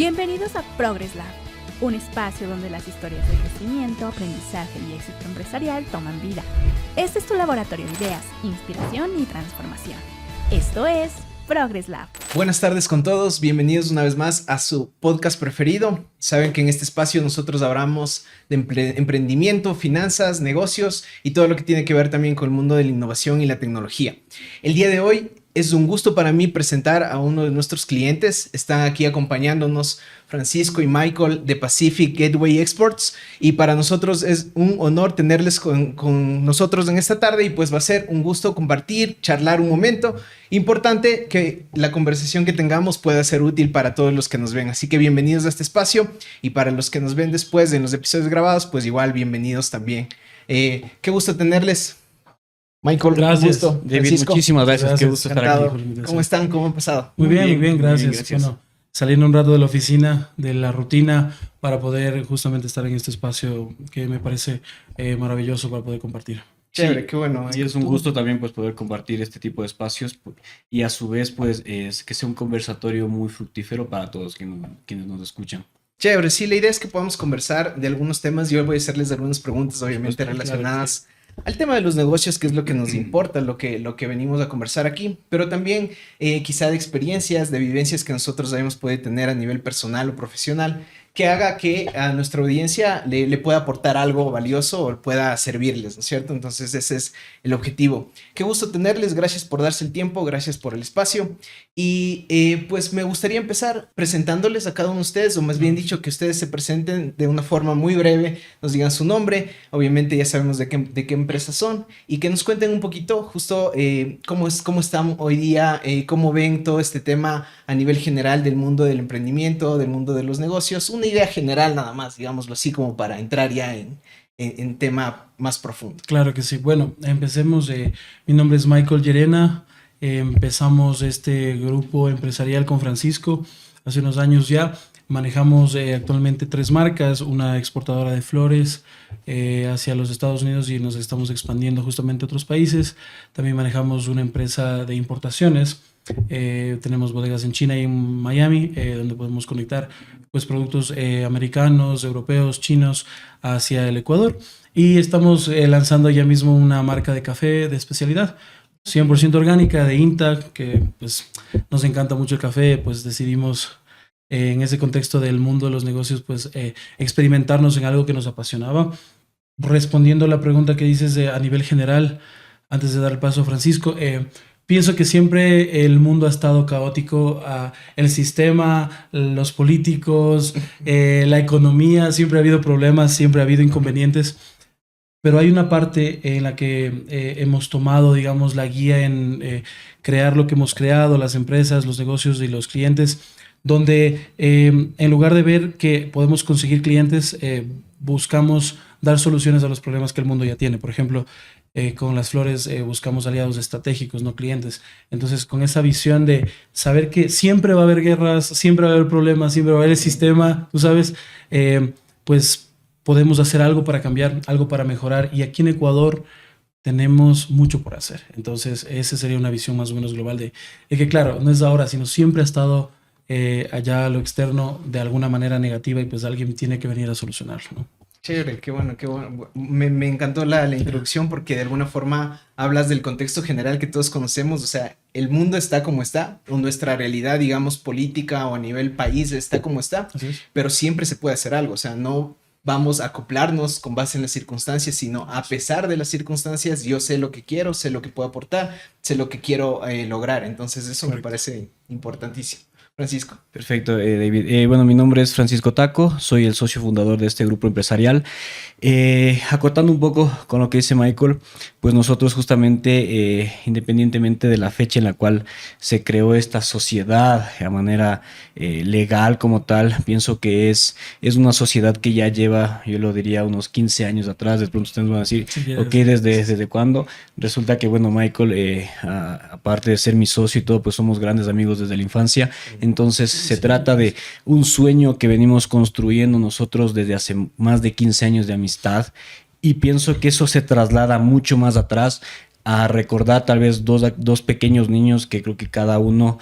Bienvenidos a Progress Lab, un espacio donde las historias de crecimiento, aprendizaje y éxito empresarial toman vida. Este es tu laboratorio de ideas, inspiración y transformación. Esto es Progress Lab. Buenas tardes con todos, bienvenidos una vez más a su podcast preferido. Saben que en este espacio nosotros hablamos de emprendimiento, finanzas, negocios y todo lo que tiene que ver también con el mundo de la innovación y la tecnología. El día de hoy es un gusto para mí presentar a uno de nuestros clientes. Están aquí acompañándonos Francisco y Michael de Pacific Gateway Exports y para nosotros es un honor tenerles con nosotros en esta tarde y pues va a ser un gusto compartir, charlar un momento. Importante que la conversación que tengamos pueda ser útil para todos los que nos ven. Así que bienvenidos a este espacio y para los que nos ven después en los episodios grabados, pues igual bienvenidos también. Qué gusto tenerles. Michael, gracias. Un gusto. David, Francisco, muchísimas gracias. Qué gusto estar aquí. ¿Cómo están? ¿Cómo han pasado? Muy bien, gracias. Bueno, saliendo un rato de la oficina, de la rutina, para poder justamente estar en este espacio que me parece maravilloso para poder compartir. Chévere, qué bueno. Y es un gusto también pues poder compartir este tipo de espacios y a su vez pues que sea un conversatorio muy fructífero para todos quienes nos escuchan. Chévere, sí, la idea es que podamos conversar de algunos temas. Yo voy a hacerles algunas preguntas obviamente relacionadas al tema de los negocios, que es lo que nos importa, lo que venimos a conversar aquí, pero también quizá de experiencias, de vivencias que nosotros hayamos podido tener a nivel personal o profesional, que haga que a nuestra audiencia le pueda aportar algo valioso o pueda servirles, ¿no es cierto? Entonces ese es el objetivo. Qué gusto tenerles, gracias por darse el tiempo, gracias por el espacio y pues me gustaría empezar presentándoles a cada uno de ustedes, o más bien dicho que ustedes se presenten de una forma muy breve, nos digan su nombre, obviamente ya sabemos de qué empresas son y que nos cuenten un poquito justo cómo están hoy día, cómo ven todo este tema a nivel general del mundo del emprendimiento, del mundo de los negocios, una idea general nada más, digámoslo así, como para entrar ya en tema más profundo. Claro que sí. Bueno, empecemos. Mi nombre es Michael Llerena. Empezamos este grupo empresarial con Francisco hace unos años ya. Manejamos actualmente 3 marcas, una exportadora de flores hacia los Estados Unidos y nos estamos expandiendo justamente a otros países. También manejamos una empresa de importaciones. Tenemos bodegas en China y en Miami, donde podemos conectar pues, productos americanos, europeos, chinos hacia el Ecuador. Y estamos lanzando ya mismo una marca de café de especialidad, 100% orgánica, de INTA, que pues, nos encanta mucho el café, pues decidimos en ese contexto del mundo de los negocios pues experimentarnos en algo que nos apasionaba. Respondiendo a la pregunta que dices a nivel general, antes de dar el paso a Francisco, pienso que siempre el mundo ha estado caótico, el sistema, los políticos, la economía, siempre ha habido problemas, siempre ha habido inconvenientes, pero hay una parte en la que hemos tomado, digamos, la guía en crear lo que hemos creado, las empresas, los negocios y los clientes, donde en lugar de ver que podemos conseguir clientes, buscamos dar soluciones a los problemas que el mundo ya tiene. Por ejemplo, con las flores buscamos aliados estratégicos, no clientes. Entonces, con esa visión de saber que siempre va a haber guerras, siempre va a haber problemas, siempre va a haber el sistema, tú sabes, pues podemos hacer algo para cambiar, algo para mejorar. Y aquí en Ecuador tenemos mucho por hacer. Entonces, esa sería una visión más o menos global de que, claro, no es ahora, sino siempre ha estado allá a lo externo de alguna manera negativa y pues alguien tiene que venir a solucionarlo, ¿no? Chévere, qué bueno, qué bueno. Me encantó la introducción porque de alguna forma hablas del contexto general que todos conocemos. O sea, el mundo está como está, o nuestra realidad, digamos, política o a nivel país está como está, pero siempre se puede hacer algo. O sea, no vamos a acoplarnos con base en las circunstancias, sino a pesar de las circunstancias, yo sé lo que quiero, sé lo que puedo aportar, sé lo que quiero lograr. Entonces eso me parece importantísimo. Francisco. Perfecto, David. Bueno, mi nombre es Francisco Taco, soy el socio fundador de este grupo empresarial. Acotando un poco con lo que dice Michael, pues nosotros justamente, independientemente de la fecha en la cual se creó esta sociedad de manera legal como tal, pienso que es una sociedad que ya lleva, yo lo diría, unos 15 años atrás. De pronto ustedes van a decir, ok, ¿desde cuándo? Resulta que, bueno, Michael, aparte de ser mi socio y todo, pues somos grandes amigos desde la infancia. Entonces se trata de un sueño que venimos construyendo nosotros desde hace más de 15 años de amistad, y pienso que eso se traslada mucho más atrás a recordar tal vez dos pequeños niños que creo que cada uno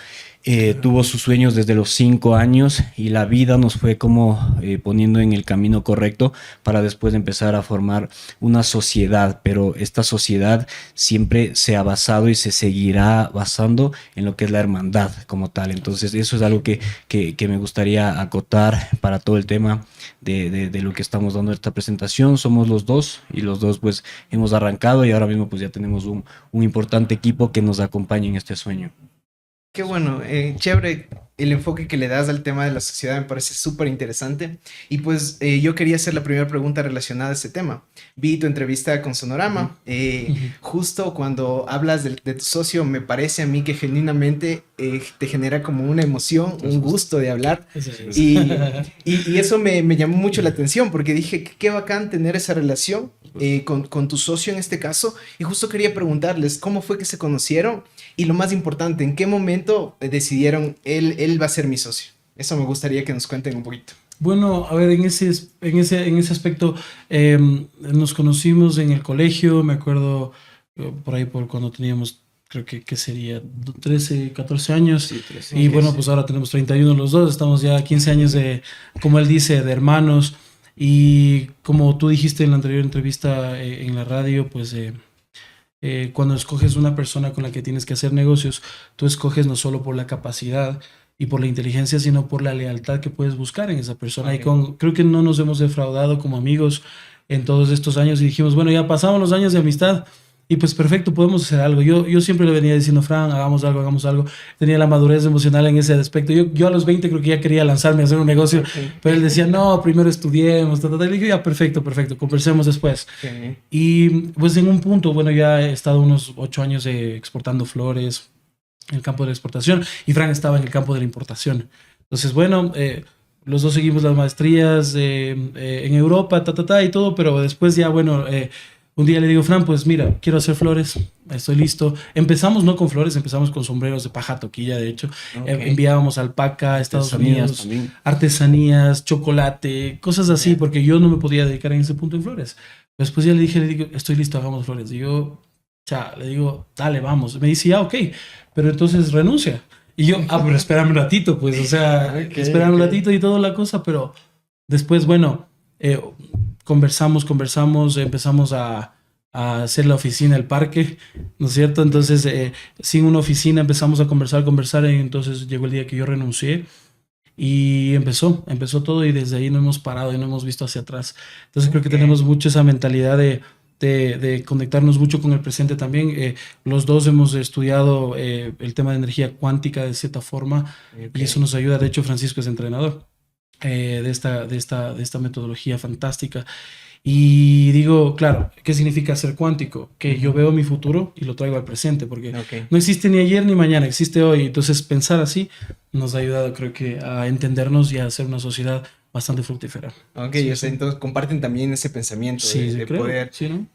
tuvo sus sueños desde los 5 años y la vida nos fue como poniendo en el camino correcto para después empezar a formar una sociedad, pero esta sociedad siempre se ha basado y se seguirá basando en lo que es la hermandad como tal. Entonces eso es algo que me gustaría acotar para todo el tema de lo que estamos dando esta presentación. Somos los dos y los dos pues hemos arrancado y ahora mismo pues ya tenemos un importante equipo que nos acompaña en este sueño. Qué bueno, chévere el enfoque que le das al tema de la sociedad, me parece súper interesante. Y pues yo quería hacer la primera pregunta relacionada a este tema. Vi tu entrevista con Sonorama, justo cuando hablas de tu socio, me parece a mí que genuinamente te genera como una emoción, un gusto de hablar. Y eso me llamó mucho la atención porque dije, qué bacán tener esa relación con tu socio en este caso. Y justo quería preguntarles cómo fue que se conocieron y lo más importante, ¿en qué momento decidieron él va a ser mi socio? Eso me gustaría que nos cuenten un poquito. Bueno, a ver, en ese aspecto nos conocimos en el colegio, me acuerdo por ahí por cuando teníamos, creo que sería 13, 14 años. Sí, 13, y bueno, pues ahora tenemos 31 los dos, estamos ya 15 años de, como él dice, de hermanos. Y como tú dijiste en la anterior entrevista en la radio, pues cuando escoges una persona con la que tienes que hacer negocios, tú escoges no solo por la capacidad y por la inteligencia, sino por la lealtad que puedes buscar en esa persona. Okay. Y creo que no nos hemos defraudado como amigos en todos estos años y dijimos, bueno, ya pasamos los años de amistad y pues perfecto, podemos hacer algo. Yo siempre le venía diciendo, Fran, hagamos algo. Tenía la madurez emocional en ese aspecto. Yo a los 20 creo que ya quería lanzarme a hacer un negocio, pero él decía, no, primero estudiemos. Y le dije, ya, perfecto, conversemos después. Okay. Y pues en un punto, bueno, ya he estado unos 8 años exportando flores en el campo de la exportación y Fran estaba en el campo de la importación. Entonces, bueno, los dos seguimos las maestrías en Europa, y todo, pero después ya, bueno... un día le digo, Fran, pues mira, quiero hacer flores, estoy listo. Empezamos no con flores, empezamos con sombreros de paja toquilla, de hecho. Okay. Enviábamos alpaca a Estados Unidos, también. Artesanías, chocolate, cosas así, porque yo no me podía dedicar en ese punto en flores. Después ya le digo, estoy listo, hagamos flores. Y yo, le digo, dale, vamos. Me dice, ya, ok, pero entonces renuncia. Y yo, pero espérame un ratito, pues, o sea, espérame un ratito y toda la cosa, pero después, bueno... Conversamos, empezamos a hacer la oficina, el parque, ¿no es cierto? Entonces, sin una oficina empezamos a conversar, y entonces llegó el día que yo renuncié y empezó todo y desde ahí no hemos parado y no hemos visto hacia atrás. Entonces creo que tenemos mucho esa mentalidad de conectarnos mucho con el presente también. Los dos hemos estudiado el tema de energía cuántica de cierta forma y eso nos ayuda. De hecho, Francisco es entrenador de esta metodología fantástica. Y digo, claro, ¿qué significa ser cuántico? Que yo veo mi futuro y lo traigo al presente, porque no existe ni ayer ni mañana, existe hoy. Entonces pensar así nos ha ayudado, creo que, a entendernos y a hacer una sociedad bastante fructífera. Ok, sí, entonces comparten también ese pensamiento de poder ¿no?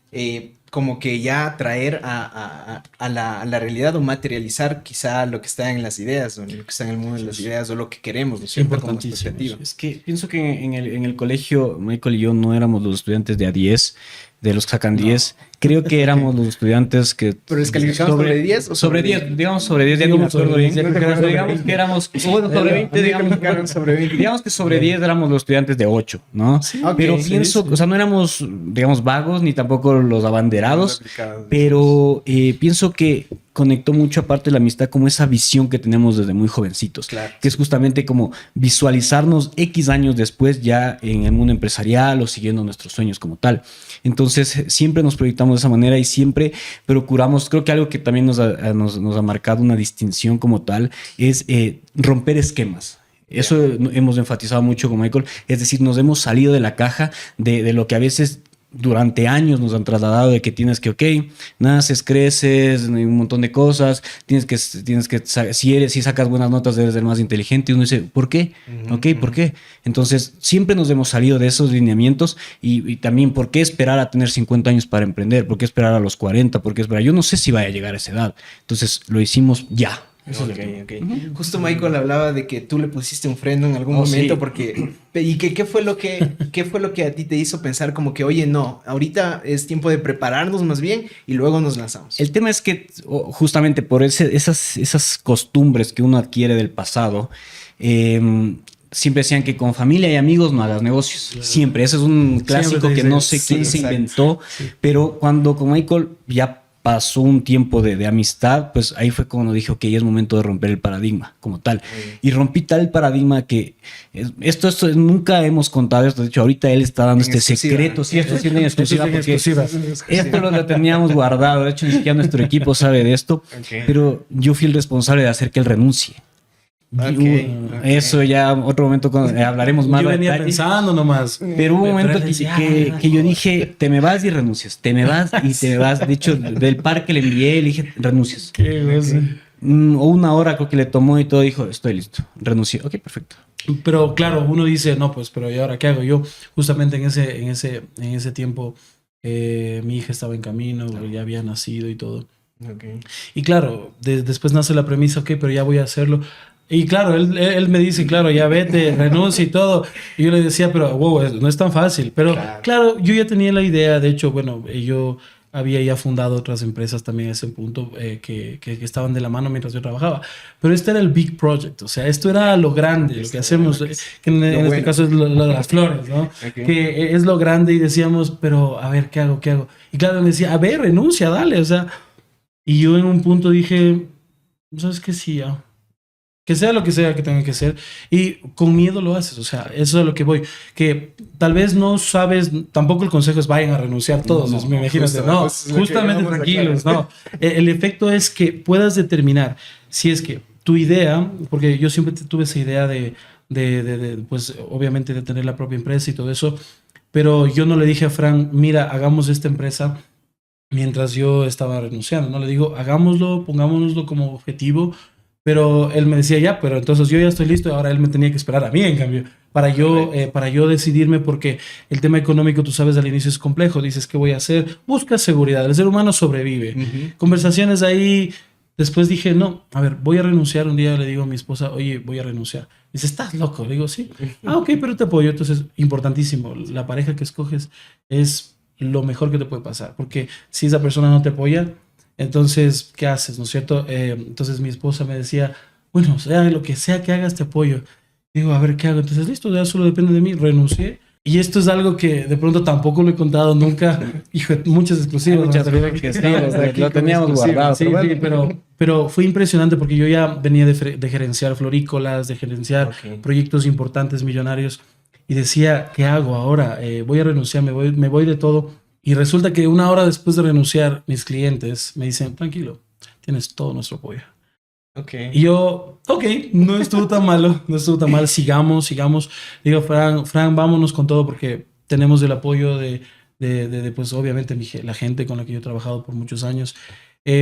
Como que ya traer a la realidad o materializar quizá lo que está en las ideas o lo que está en el mundo de las ideas o lo que queremos, ¿no es cierto? Como expectativa. Es que pienso que en el colegio Michael y yo no éramos los estudiantes de A10, de los que sacan 10. Creo que éramos los estudiantes que... ¿Pero les calificamos sobre 10 o sobre 10? Digamos sobre 10, ya no me acuerdo bien. Digamos que éramos... Bueno, sobre 20, digamos que sobre 10 éramos los estudiantes de 8, ¿no? Sí, pero pienso, o sea, no éramos, digamos, vagos ni tampoco los abanderados, pero pienso que conectó mucho aparte de la amistad como esa visión que tenemos desde muy jovencitos, que es justamente como visualizarnos X años después ya en el mundo empresarial o siguiendo nuestros sueños como tal. Entonces siempre nos proyectamos de esa manera y siempre procuramos, creo que algo que también nos ha marcado una distinción como tal es romper esquemas. Eso hemos enfatizado mucho con Michael, es decir, nos hemos salido de la caja de lo que a veces durante años nos han trasladado de que tienes que, naces, creces, un montón de cosas, tienes que si sacas buenas notas debes ser más inteligente, y uno dice, ¿por qué? ¿Por qué? Entonces, siempre nos hemos salido de esos lineamientos y también, ¿por qué esperar a tener 50 años para emprender? ¿Por qué esperar a los 40? ¿Por qué esperar? Yo no sé si vaya a llegar a esa edad. Entonces, lo hicimos ya. Eso es Ok, el tema. ok. Justo Michael hablaba de que tú le pusiste un freno en algún Oh, momento sí. porque... ¿Y qué fue lo que a ti te hizo pensar como que, oye, no, ahorita es tiempo de prepararnos más bien y luego nos lanzamos? El tema es que justamente por esas costumbres que uno adquiere del pasado, siempre decían que con familia y amigos no hagas negocios. Claro. Siempre, eso es un clásico Siempre te que no dicen, sé quién sí, se exacto. inventó, Sí. pero cuando con Michael ya pasó un tiempo de amistad, pues ahí fue cuando dije, ok, es momento de romper el paradigma como tal. Y rompí tal paradigma que esto nunca hemos contado esto. De hecho, ahorita él está dando En este exclusiva. secreto. Sí, esto sí en exclusiva. Esto es en Porque exclusiva. esto lo teníamos guardado. De hecho, ni siquiera nuestro equipo sabe de esto. Ok. Pero yo fui el responsable de hacer que él renuncie. Ok, ok. Eso ya otro momento hablaremos más. Yo a venía detalle. pensando nomás. Pero hubo un momento Pero él decía, que yo dije, te me vas y renuncias. Te me vas y te vas. De hecho, del par que le envié, le dije, renuncias. qué cosa. O una hora creo que le tomó y todo, dijo, estoy listo. Renuncié. Ok, perfecto. Pero claro, uno dice, no, pues, pero ¿y ahora qué hago? Yo justamente en ese tiempo mi hija estaba en camino, ya había nacido y todo. Ok. Y claro, después nace la premisa, ok, pero ya voy a hacerlo. Y claro, él me dice, claro, ya vete, renuncia y todo. Y yo le decía, pero wow, no es tan fácil. Pero claro, yo ya tenía la idea, de hecho, bueno, yo había ya fundado otras empresas también a ese punto que estaban de la mano mientras yo trabajaba. Pero este era el big project, o sea, esto era lo grande, lo que hacemos, que en este bueno. caso es lo de las flores, ¿no? Ok. Que es lo grande y decíamos, pero a ver, ¿qué hago? ¿Qué hago? Y claro, me decía, a ver, renuncia, dale, o sea. Y yo en un punto dije, ¿sabes qué? Sí, ya. Que sea lo que sea que tenga que ser. Y con miedo lo haces. O sea, eso es a lo que voy. Que tal vez no sabes, tampoco el consejo es vayan a renunciar todos. No, me imagino. justo, No, justo es lo que justamente vamos a tranquilos. aclarar. No. El efecto es que puedas determinar si es que tu idea, porque yo siempre tuve esa idea pues obviamente de tener la propia empresa y todo eso. Pero yo no le dije a Fran, mira, hagamos esta empresa mientras yo estaba renunciando. No le digo, hagámoslo, pongámonoslo como objetivo. Pero él me decía, ya, pero entonces yo ya estoy listo y ahora él me tenía que esperar a mí, en cambio, para yo decidirme, porque el tema económico, tú sabes, al inicio es complejo. Dices, ¿qué voy a hacer? Buscas seguridad, el ser humano sobrevive. Conversaciones ahí, después dije, no, a ver, voy a renunciar. Un día le digo a mi esposa, oye, voy a renunciar. Dice, ¿estás loco? Le digo, sí. Ah, ok, pero te apoyo. Entonces, importantísimo, la pareja que escoges es lo mejor que te puede pasar, porque si esa persona no te apoya, entonces, ¿qué haces? ¿No es cierto? Entonces mi esposa me decía, bueno, sea lo que sea que hagas, te apoyo. Digo, a ver, ¿qué hago? Entonces, listo, ya solo depende de mí. Renuncié. Y esto es algo que de pronto tampoco lo he contado nunca. Hijo, muchas exclusivas. Muchas ¿no? que sí, lo teníamos guardado. Sí, sí, pero fue impresionante porque yo ya venía de gerenciar florícolas, de gerenciar proyectos importantes, millonarios. Y decía, ¿qué hago ahora? Voy a renunciar, me voy de todo. Y resulta que una hora después de renunciar, mis clientes me dicen, tranquilo, tienes todo nuestro apoyo. Okay. Y yo, ok, no estuvo tan malo, no estuvo tan mal, sigamos. Digo, Fran, vámonos con todo porque tenemos el apoyo de pues obviamente la gente con la que yo he trabajado por muchos años.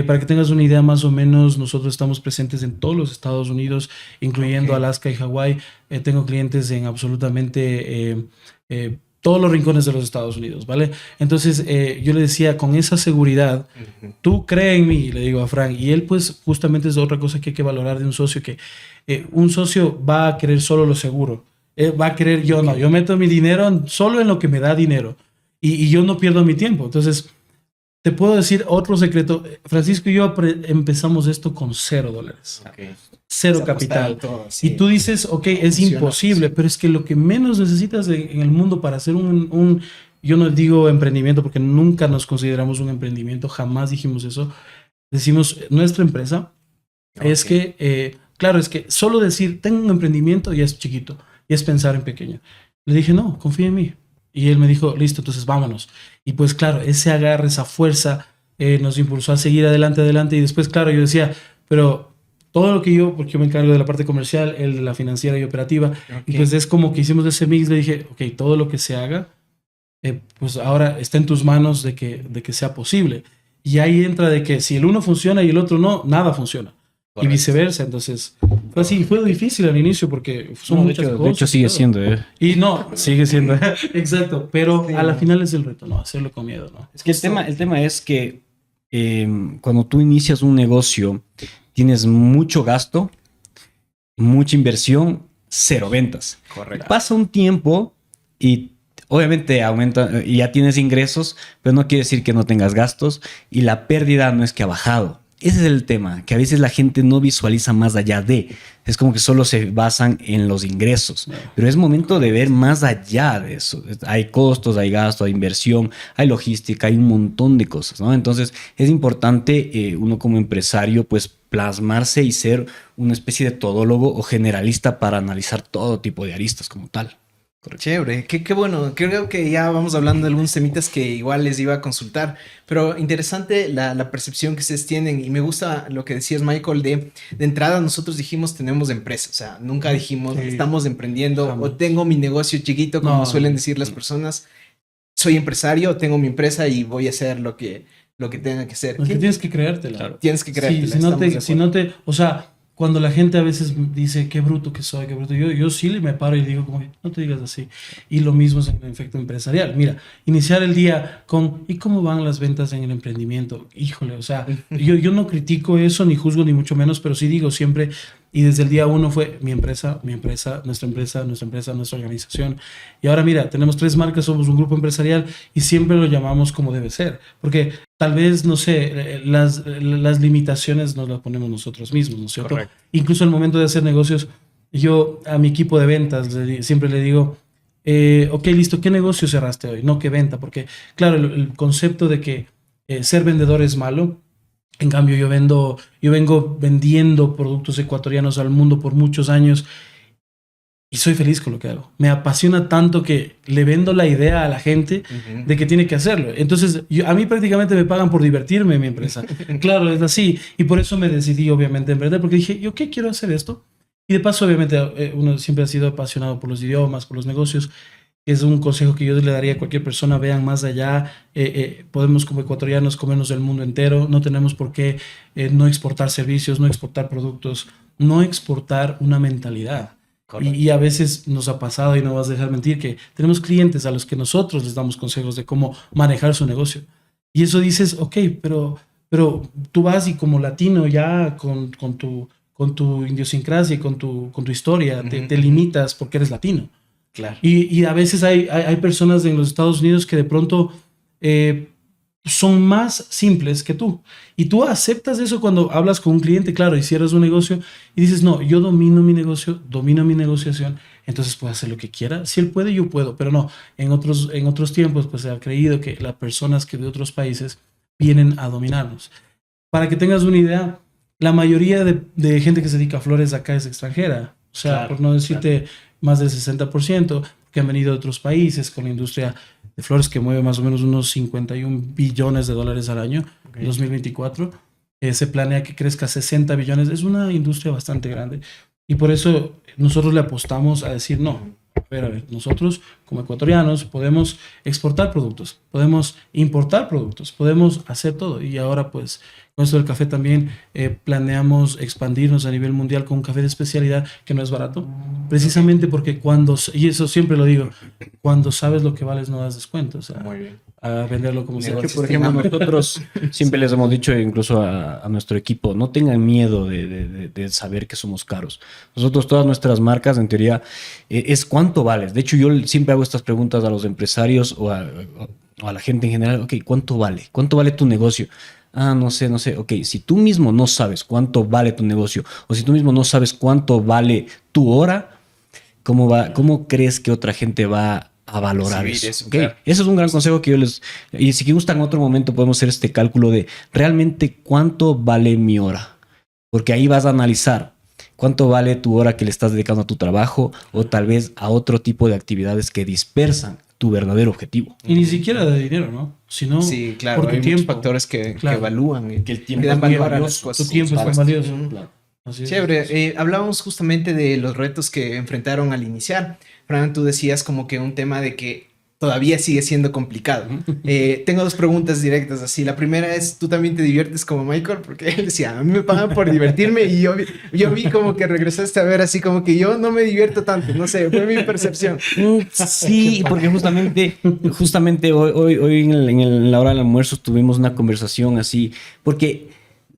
Para que tengas una idea más o menos, nosotros estamos presentes en todos los Estados Unidos, incluyendo Alaska y Hawái. Tengo clientes en absolutamente todos los rincones de los Estados Unidos, ¿vale? Entonces yo le decía, con esa seguridad, tú cree en mí, le digo a Frank, y él pues justamente es otra cosa que hay que valorar de un socio, que un socio va a querer solo lo seguro, va a querer, yo meto mi dinero solo en lo que me da dinero, y yo no pierdo mi tiempo. Entonces, te puedo decir otro secreto, Francisco y yo empezamos esto con $0. Cero capital. Todo, sí. Y tú dices, ok, es imposible, pero es que lo que menos necesitas en el mundo para hacer yo no digo emprendimiento porque nunca nos consideramos un emprendimiento, jamás dijimos eso. Decimos, nuestra empresa es que, claro, es que solo decir, tengo un emprendimiento ya es chiquito, y es pensar en pequeño. Le dije, no, confía en mí. Y él me dijo, listo, entonces vámonos. Y pues claro, ese agarre, esa fuerza nos impulsó a seguir adelante. Y después, claro, yo decía, pero todo lo que porque yo me encargo de la parte comercial, él de la financiera y operativa, y pues es como que hicimos ese mix. Le dije, ok, todo lo que se haga, pues ahora está en tus manos de que sea posible. Y ahí entra de que si el uno funciona y el otro no, nada funciona. Correcto. Y viceversa. Entonces, fue así, fue difícil al inicio porque son muchas cosas. De hecho, sigue siendo. Y no, sigue siendo. Exacto. Pero a la final es el reto, ¿no? Hacerlo con miedo, ¿no? Es que el tema es que cuando tú inicias un negocio, tienes mucho gasto, mucha inversión, cero ventas. Correcto. Pasa un tiempo y obviamente aumenta y ya tienes ingresos, pero no quiere decir que no tengas gastos y la pérdida no es que ha bajado. Ese es el tema, que a veces la gente no visualiza más allá de. Es como que solo se basan en los ingresos. Pero es momento de ver más allá de eso. Hay costos, hay gasto, hay inversión, hay logística, hay un montón de cosas, ¿no? Entonces es importante uno como empresario pues plasmarse y ser una especie de todólogo o generalista para analizar todo tipo de aristas como tal. Correcto. Chévere, qué bueno. Creo que ya vamos hablando de algunos temitas que igual les iba a consultar, pero interesante la percepción que ustedes tienen y me gusta lo que decías, Michael, de entrada nosotros dijimos tenemos empresa, o sea, nunca dijimos estamos emprendiendo o tengo mi negocio chiquito, como suelen decir las personas, soy empresario, tengo mi empresa y voy a hacer lo que tenga que hacer. Que tienes que creértela. Claro. Tienes que creértela. Sí, si no te, o sea, cuando la gente a veces dice qué bruto que soy, qué bruto, yo sí me paro y digo como que no te digas así. Y lo mismo es en el efecto empresarial. Mira, iniciar el día con ¿y cómo van las ventas en el emprendimiento? Híjole, o sea, yo no critico eso, ni juzgo, ni mucho menos, pero sí digo siempre, y desde el día uno fue mi empresa, nuestra empresa, nuestra organización. Y ahora mira, tenemos 3 marcas, somos un grupo empresarial y siempre lo llamamos como debe ser. Porque tal vez, no sé, las limitaciones nos las ponemos nosotros mismos, ¿no es cierto? Correcto. Incluso al momento de hacer negocios, yo a mi equipo de ventas siempre le digo, ok, listo, ¿qué negocio cerraste hoy? No, ¿qué venta? Porque, claro, el concepto de que ser vendedor es malo. En cambio, yo vengo vendiendo productos ecuatorianos al mundo por muchos años y soy feliz con lo que hago. Me apasiona tanto que le vendo la idea a la gente de que tiene que hacerlo. Entonces, a mí prácticamente me pagan por divertirme en mi empresa. Claro, es así. Y por eso me decidí, obviamente, a emprender, porque dije, ¿yo qué quiero hacer esto? Y de paso, obviamente, uno siempre ha sido apasionado por los idiomas, por los negocios. Es un consejo que yo le daría a cualquier persona, vean más allá, podemos como ecuatorianos comernos el mundo entero, no tenemos por qué no exportar servicios, no exportar productos, no exportar una mentalidad. Y a veces nos ha pasado, y no vas a dejar mentir, que tenemos clientes a los que nosotros les damos consejos de cómo manejar su negocio. Y eso dices, ok, pero tú vas y como latino ya con tu idiosincrasia y con tu historia, te limitas porque eres latino. Claro. Y a veces hay personas en los Estados Unidos que de pronto son más simples que tú. Y tú aceptas eso cuando hablas con un cliente, claro, y cierras un negocio y dices, no, yo domino mi negocio, domino mi negociación, entonces puedo hacer lo que quiera. Si él puede, yo puedo, pero no. En otros tiempos pues se ha creído que las personas que de otros países vienen a dominarnos. Para que tengas una idea, la mayoría de gente que se dedica a flores acá es extranjera. O sea, claro, por no decirte más del 60%, que han venido de otros países con la industria de flores que mueve más o menos unos 51 billones de dólares al año en 2024. Se planea que crezca 60 billones. Es una industria bastante grande. Y por eso nosotros le apostamos a decir, no, a ver, nosotros como ecuatorianos podemos exportar productos, podemos importar productos, podemos hacer todo. Y ahora pues con esto del café también planeamos expandirnos a nivel mundial con un café de especialidad que no es barato, precisamente porque y eso siempre lo digo, cuando sabes lo que vales no das descuento, o sea, muy bien. A venderlo como sea. Por ejemplo, nosotros siempre les hemos dicho, incluso a nuestro equipo, no tengan miedo de saber que somos caros. Nosotros, todas nuestras marcas, en teoría, es cuánto vales. De hecho, yo siempre hago estas preguntas a los empresarios o a la gente en general. Ok, ¿cuánto vale? ¿Cuánto vale tu negocio? Ah, no sé. Ok, si tú mismo no sabes cuánto vale tu negocio o si tú mismo no sabes cuánto vale tu hora, ¿cómo crees que otra gente va a valorar eso? Okay. Claro. Eso es un gran consejo que yo les... Y si gustan en otro momento podemos hacer este cálculo de realmente cuánto vale mi hora. Porque ahí vas a analizar cuánto vale tu hora que le estás dedicando a tu trabajo o tal vez a otro tipo de actividades que dispersan tu verdadero objetivo. Y ni siquiera de dinero, ¿no? Sino sí, claro, por tu hay tiempo. muchos factores que evalúan y que el tiempo que dan valor a las cosas. Tu tiempo es valioso. Claro. Chévere. Hablábamos justamente de los retos que enfrentaron al iniciar. Fran, tú decías como que un tema de que todavía sigue siendo complicado. Tengo 2 preguntas directas así. La primera es, ¿tú también te diviertes como Michael? Porque él decía, a mí me pagan por divertirme y yo vi como que regresaste a ver así como que yo no me divierto tanto. No sé, fue mi percepción. Sí, porque justamente hoy en la hora del almuerzo tuvimos una conversación así, porque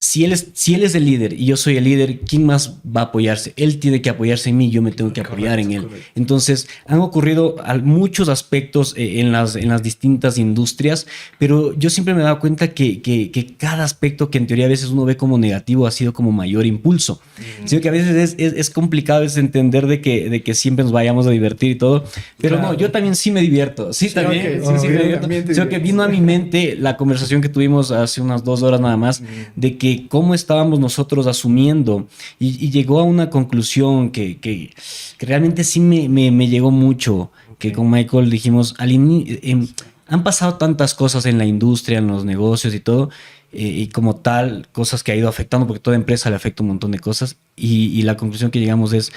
si él es el líder y yo soy el líder, ¿quién más va a apoyarse? Él tiene que apoyarse en mí, yo me tengo que apoyar en él. Correcto. Entonces, han ocurrido muchos aspectos en las distintas industrias, pero yo siempre me he dado cuenta que cada aspecto que en teoría a veces uno ve como negativo ha sido como mayor impulso. Sino que a veces es complicado entender de que siempre nos vayamos a divertir y todo, pero claro. No, yo también sí me divierto. Sí, también. Okay. Sí, me divierto. Sino que vino a mi mente la conversación que tuvimos hace unas 2 horas nada más, de que cómo estábamos nosotros asumiendo y llegó a una conclusión que realmente sí me llegó mucho, que con Michael dijimos, han pasado tantas cosas en la industria, en los negocios y todo, y como tal, cosas que ha ido afectando, porque toda empresa le afecta un montón de cosas, y la conclusión que llegamos es,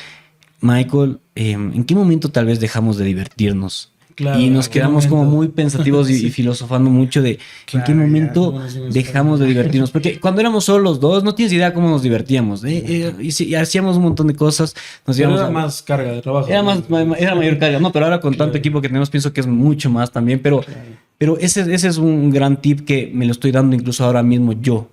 Michael, ¿en qué momento tal vez dejamos de divertirnos? Claro, y nos quedamos como muy pensativos y filosofando mucho de en qué momento dejamos de divertirnos. Porque cuando éramos solo los dos, no tienes idea cómo nos divertíamos. Y hacíamos un montón de cosas. Era más carga de trabajo. Era mayor carga. No, pero ahora con tanto equipo que tenemos, pienso que es mucho más también. Pero ese es un gran tip que me lo estoy dando incluso ahora mismo yo.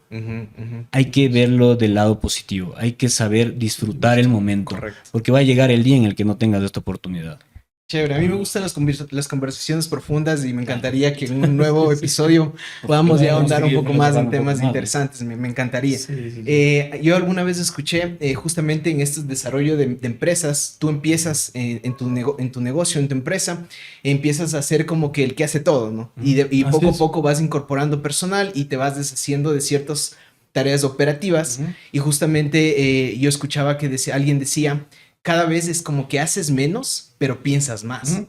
Hay que verlo del lado positivo. Hay que saber disfrutar el momento. Correcto. Porque va a llegar el día en el que no tengas esta oportunidad. Chévere, a mí me gustan las conversaciones profundas y me encantaría que en un nuevo episodio podamos ya ahondar un poco más en temas interesantes, me encantaría. Sí. Yo alguna vez escuché justamente en este desarrollo de empresas, tú empiezas en tu negocio, en tu empresa, empiezas a hacer como que el que hace todo, ¿no? Y poco a poco vas incorporando personal y te vas deshaciendo de ciertas tareas operativas y justamente yo escuchaba que alguien decía, cada vez es como que haces menos, pero piensas más.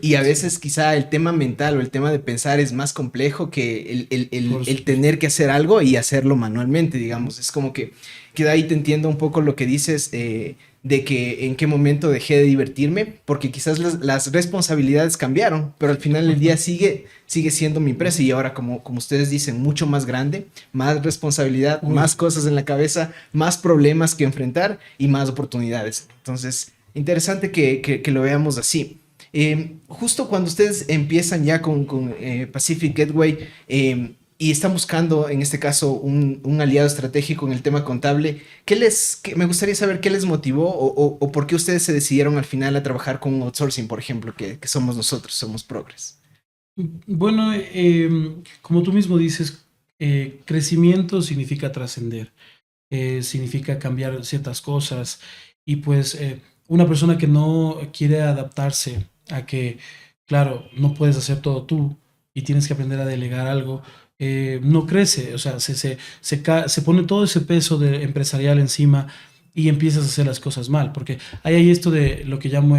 Y a veces quizá el tema mental o el tema de pensar es más complejo que el tener que hacer algo y hacerlo manualmente, digamos. Es como que de ahí te entiendo un poco lo que dices de que en qué momento dejé de divertirme, porque quizás las responsabilidades cambiaron, pero al final del día sigue siendo mi empresa y ahora como ustedes dicen, mucho más grande, más responsabilidad, más cosas en la cabeza, más problemas que enfrentar y más oportunidades. Entonces, interesante que lo veamos así. Justo cuando ustedes empiezan ya con Pacific Gateway y están buscando, en este caso, un aliado estratégico en el tema contable, me gustaría saber qué les motivó o por qué ustedes se decidieron al final a trabajar con un outsourcing, por ejemplo, que somos nosotros, somos Progress. Bueno, como tú mismo dices, crecimiento significa trascender, significa cambiar ciertas cosas y pues una persona que no quiere adaptarse a que, claro, no puedes hacer todo tú y tienes que aprender a delegar algo, no crece, o sea, se pone todo ese peso empresarial encima y empiezas a hacer las cosas mal, porque hay esto de lo que llamo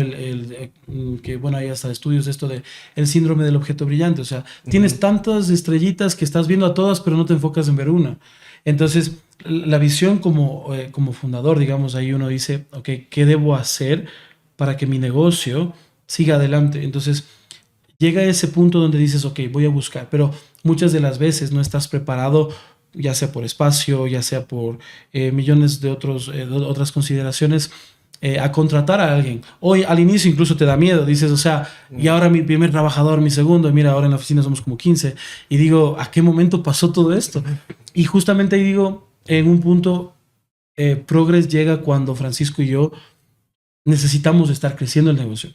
que bueno, hay hasta estudios de esto de el síndrome del objeto brillante, o sea, tienes tantas estrellitas que estás viendo a todas, pero no te enfocas en ver una. Entonces, la visión como fundador, digamos, ahí uno dice, ok, ¿qué debo hacer para que mi negocio siga adelante? Entonces, llega a ese punto donde dices, ok, voy a buscar, pero muchas de las veces no estás preparado, ya sea por espacio, ya sea por millones de otras consideraciones, a contratar a alguien. Hoy al inicio incluso te da miedo, dices, o sea, y ahora mi primer trabajador, mi segundo, y mira, ahora en la oficina somos como 15, y digo, ¿a qué momento pasó todo esto? Y justamente ahí digo, en un punto, Progress llega cuando Francisco y yo necesitamos estar creciendo el negocio.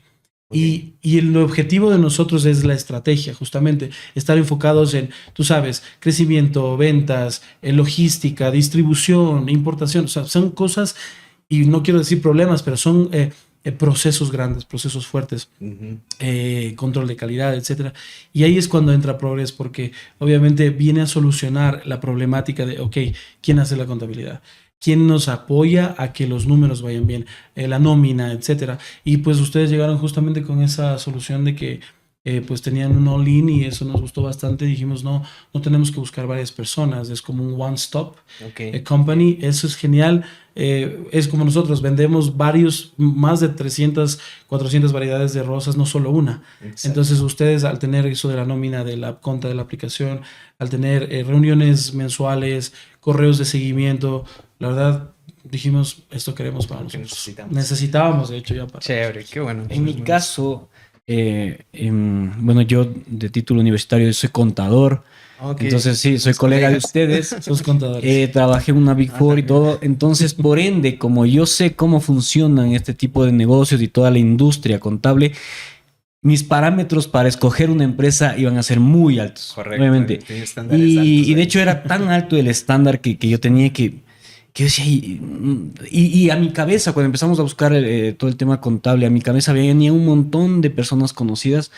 Okay. Y el objetivo de nosotros es la estrategia, justamente, estar enfocados en, tú sabes, crecimiento, ventas, logística, distribución, importación, o sea, son cosas, y no quiero decir problemas, pero son procesos grandes, procesos fuertes, control de calidad, etcétera. Y ahí es cuando entra Progress, porque obviamente viene a solucionar la problemática de, ok, ¿quién hace la contabilidad? ¿Quién nos apoya a que los números vayan bien? La nómina, etcétera. Y pues ustedes llegaron justamente con esa solución de que pues tenían un all-in y eso nos gustó bastante. Dijimos, no tenemos que buscar varias personas, es como un one-stop company. Eso es genial. Es como nosotros vendemos más de 300, 400 variedades de rosas, no solo una. Exacto. Entonces ustedes, al tener eso de la nómina de la cuenta de la aplicación, al tener reuniones mensuales, correos de seguimiento, la verdad dijimos, esto queremos para nosotros. Necesitábamos, de hecho, ya para... Chévere, qué bueno. En mi caso, Bueno, yo de título universitario soy contador. Ok. Entonces sí, soy colega de ustedes. Sos contadores. Trabajé en una Big Four y todo. Entonces, por ende, como yo sé cómo funcionan este tipo de negocios y toda la industria contable, mis parámetros para escoger una empresa iban a ser muy altos. Correcto. Obviamente. Tiene estándares altos Y de ahí. hecho era tan alto el estándar que yo tenía que yo decía, y a mi cabeza, cuando empezamos a buscar todo el tema contable, a mi cabeza venía un montón de personas conocidas,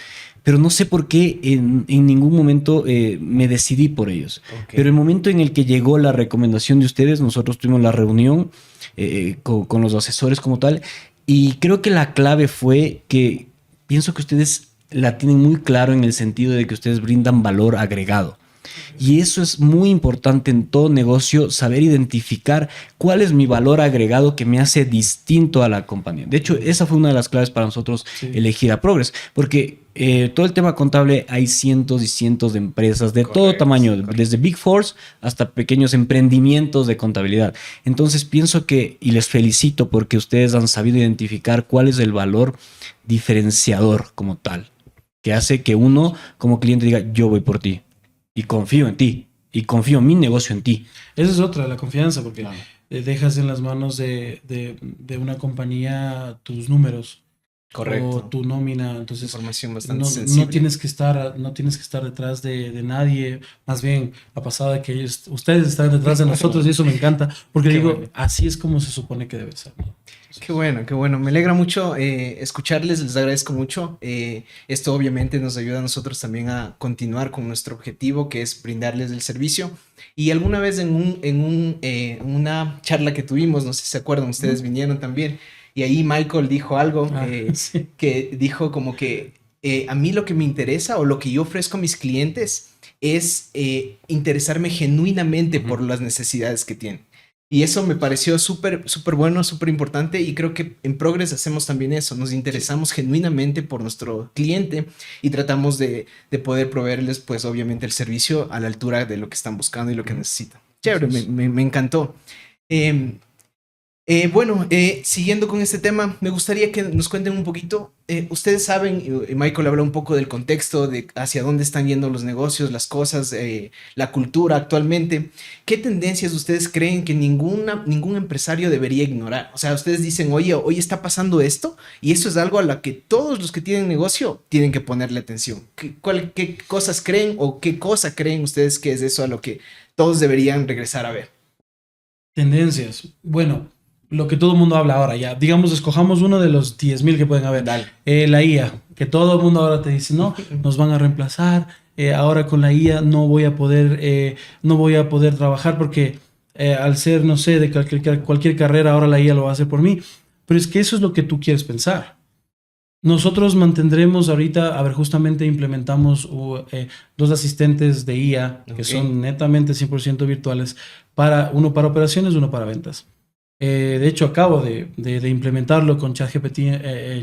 pero no sé por qué en ningún momento me decidí por ellos. Ok. Pero el momento en el que llegó la recomendación de ustedes, nosotros tuvimos la reunión con los asesores como tal, y creo que la clave fue que pienso que ustedes la tienen muy claro en el sentido de que ustedes brindan valor agregado. Y eso es muy importante en todo negocio, saber identificar cuál es mi valor agregado que me hace distinto a la compañía. De hecho, esa fue una de las claves para nosotros elegir a Progress, porque todo el tema contable hay cientos y cientos de empresas de todo tamaño, desde Big Fours hasta pequeños emprendimientos de contabilidad. Entonces pienso que, y les felicito porque ustedes han sabido identificar cuál es el valor diferenciador como tal, que hace que uno como cliente diga, yo voy por ti. Y confío en ti. Y confío en mi negocio en ti. Esa es otra, la confianza, porque dejas en las manos de una compañía tus números. Correcto. O tu nómina. Entonces, Información bastante no sensible. tienes que estar detrás de nadie. Más bien, ha pasado de que ustedes están detrás de nosotros y eso me encanta. Porque Qué digo, bueno. así es como se supone que debe ser, ¿no? Qué bueno, qué bueno. Me alegra mucho escucharles, les agradezco mucho. Esto obviamente nos ayuda a nosotros también a continuar con nuestro objetivo, que es brindarles el servicio. Y alguna vez en una charla que tuvimos, no sé si se acuerdan, ustedes vinieron también, y ahí Michael dijo algo Sí. que dijo como que a mí lo que me interesa o lo que yo ofrezco a mis clientes es interesarme genuinamente por las necesidades que tienen. Y eso me pareció súper bueno, súper importante, y creo que en Progress hacemos también eso, nos interesamos genuinamente por nuestro cliente y tratamos de poder proveerles pues obviamente el servicio a la altura de lo que están buscando y lo que necesitan. Chévere, me encantó. Bueno, siguiendo con este tema, me gustaría que nos cuenten un poquito. Ustedes saben, y Michael habla un poco del contexto, de hacia dónde están yendo los negocios, las cosas, la cultura actualmente. ¿Qué tendencias ustedes creen que ningún empresario debería ignorar? O sea, ustedes dicen, oye, hoy está pasando esto, y eso es algo a lo que todos los que tienen negocio tienen que ponerle atención. ¿Qué cosas creen o qué cosa creen ustedes que es eso a lo que todos deberían regresar a ver? Tendencias. Bueno, lo que todo el mundo habla ahora ya. Digamos, escojamos uno de los 10,000 que pueden haber. Dale. La IA, que todo el mundo ahora te dice, no, nos van a reemplazar. Ahora con la IA no voy a poder trabajar porque al ser, no sé, de cualquier carrera, ahora la IA lo va a hacer por mí. Pero es que eso es lo que tú quieres pensar. Nosotros mantendremos ahorita, a ver, justamente implementamos 2 asistentes de IA que son netamente 100% virtuales, uno para operaciones, uno para ventas. De hecho, acabo de implementarlo con ChatGPT,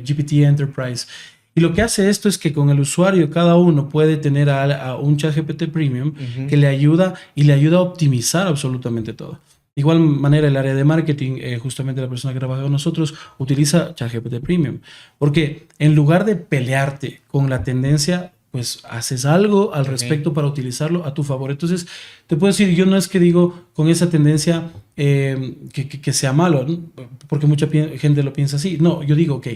GPT Enterprise. Y lo que hace esto es que con el usuario cada uno puede tener a un ChatGPT Premium que le ayuda a optimizar absolutamente todo. De igual manera, el área de marketing, justamente la persona que trabaja con nosotros, utiliza ChatGPT Premium. Porque en lugar de pelearte con la tendencia, pues haces algo al respecto para utilizarlo a tu favor. Entonces, te puedo decir, yo no es que digo con esa tendencia que sea malo, ¿no? Porque mucha gente lo piensa así. No, yo digo, ok,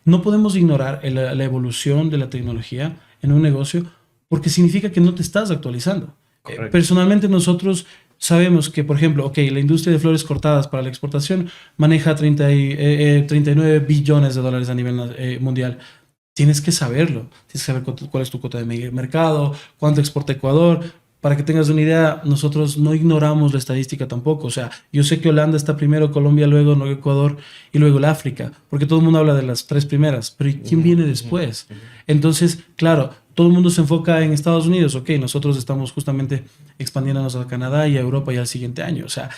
no podemos ignorar la evolución de la tecnología en un negocio porque significa que no te estás actualizando. Personalmente nosotros sabemos que, por ejemplo, la industria de flores cortadas para la exportación maneja 39 billones de dólares a nivel mundial. Tienes que saberlo. Tienes que saber cuál es tu cuota de mercado, cuánto exporta Ecuador. Para que tengas una idea, nosotros no ignoramos la estadística tampoco. O sea, yo sé que Holanda está primero, Colombia luego, no Ecuador y luego el África, porque todo el mundo habla de las 3 primeras. Pero ¿y quién viene después? Entonces, claro, todo el mundo se enfoca en Estados Unidos. Ok, nosotros estamos justamente expandiéndonos a Canadá y a Europa ya el siguiente año. O sea,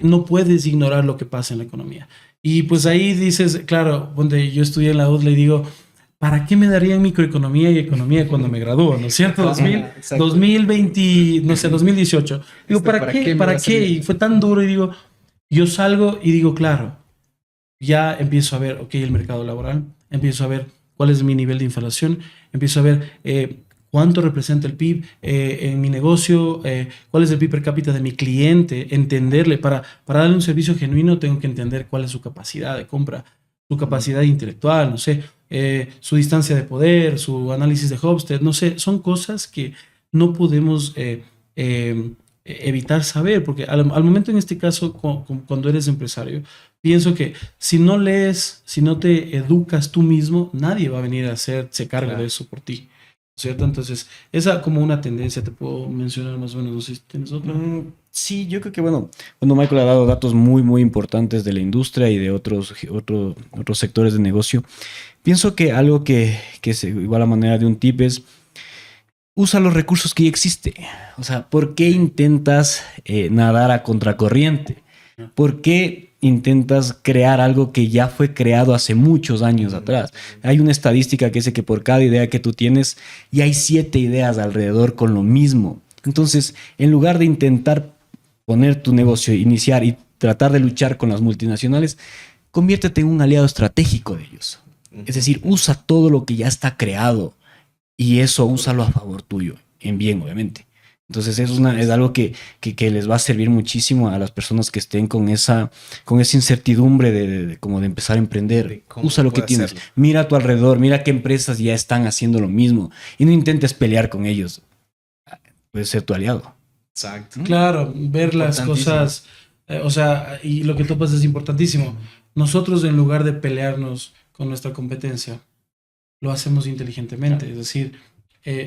no puedes ignorar lo que pasa en la economía. Y pues ahí dices, claro, donde yo estudié en la UDLA y digo, ¿para qué me darían microeconomía y economía cuando me gradúo? ¿No es cierto? 2020, no sé, 2018. Digo, ¿para qué? ¿Para qué? Y fue tan duro y digo, yo salgo y digo, claro, ya empiezo a ver, el mercado laboral, empiezo a ver cuál es mi nivel de inflación, empiezo a ver cuánto representa el PIB en mi negocio, cuál es el PIB per cápita de mi cliente, entenderle. Para darle un servicio genuino tengo que entender cuál es su capacidad de compra, su capacidad intelectual, no sé, su distancia de poder, su análisis de Hofstede, no sé, son cosas que no podemos evitar saber, porque al momento en este caso, cuando eres empresario, pienso que si no lees, si no te educas tú mismo, nadie va a venir a hacerse cargo de eso por ti, ¿cierto? Entonces, esa como una tendencia te puedo mencionar más o menos, no sé si tienes otra. Sí, yo creo que bueno, Michael ha dado datos muy, muy importantes de la industria y de otros sectores de negocio. Pienso que algo que es igual a manera de un tip es: usa los recursos que ya existe. O sea, ¿por qué intentas nadar a contracorriente? ¿Por qué intentas crear algo que ya fue creado hace muchos años atrás? Hay una estadística que dice que por cada idea que tú tienes, ya hay 7 ideas alrededor con lo mismo. Entonces, en lugar de intentar poner tu negocio, iniciar y tratar de luchar con las multinacionales, conviértete en un aliado estratégico de ellos. Es decir, usa todo lo que ya está creado y eso úsalo a favor tuyo, en bien, obviamente. Entonces es algo que les va a servir muchísimo a las personas que estén con esa incertidumbre de como de empezar a emprender. Usa lo que tienes. Hacerlo. Mira a tu alrededor, mira qué empresas ya están haciendo lo mismo y no intentes pelear con ellos. Puedes ser tu aliado. Exacto. Claro, ver las cosas, o sea, y lo que topas es importantísimo. Nosotros, en lugar de pelearnos con nuestra competencia, lo hacemos inteligentemente. Claro. Es decir,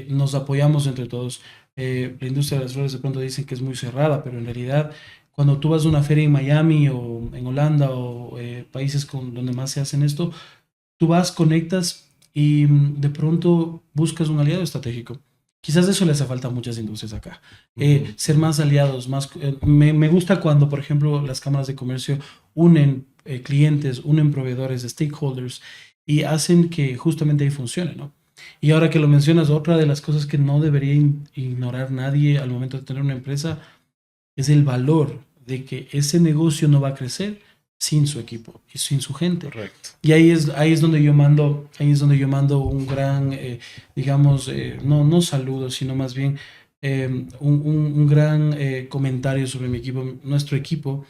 nos apoyamos entre todos. La industria de las flores de pronto dicen que es muy cerrada, pero en realidad cuando tú vas a una feria en Miami o en Holanda o países donde más se hacen esto, tú vas, conectas y de pronto buscas un aliado estratégico. Quizás eso le hace falta a muchas industrias acá. Ser más aliados, me gusta cuando, por ejemplo, las cámaras de comercio unen clientes, unen proveedores, stakeholders, y hacen que justamente ahí funcione, ¿no? Y ahora que lo mencionas, otra de las cosas que no debería ignorar nadie al momento de tener una empresa es el valor de que ese negocio no va a crecer sin su equipo y sin su gente. Correcto. Y ahí es donde yo mando un gran, digamos, no saludo, sino más bien un gran comentario sobre mi equipo. Nuestro equipo,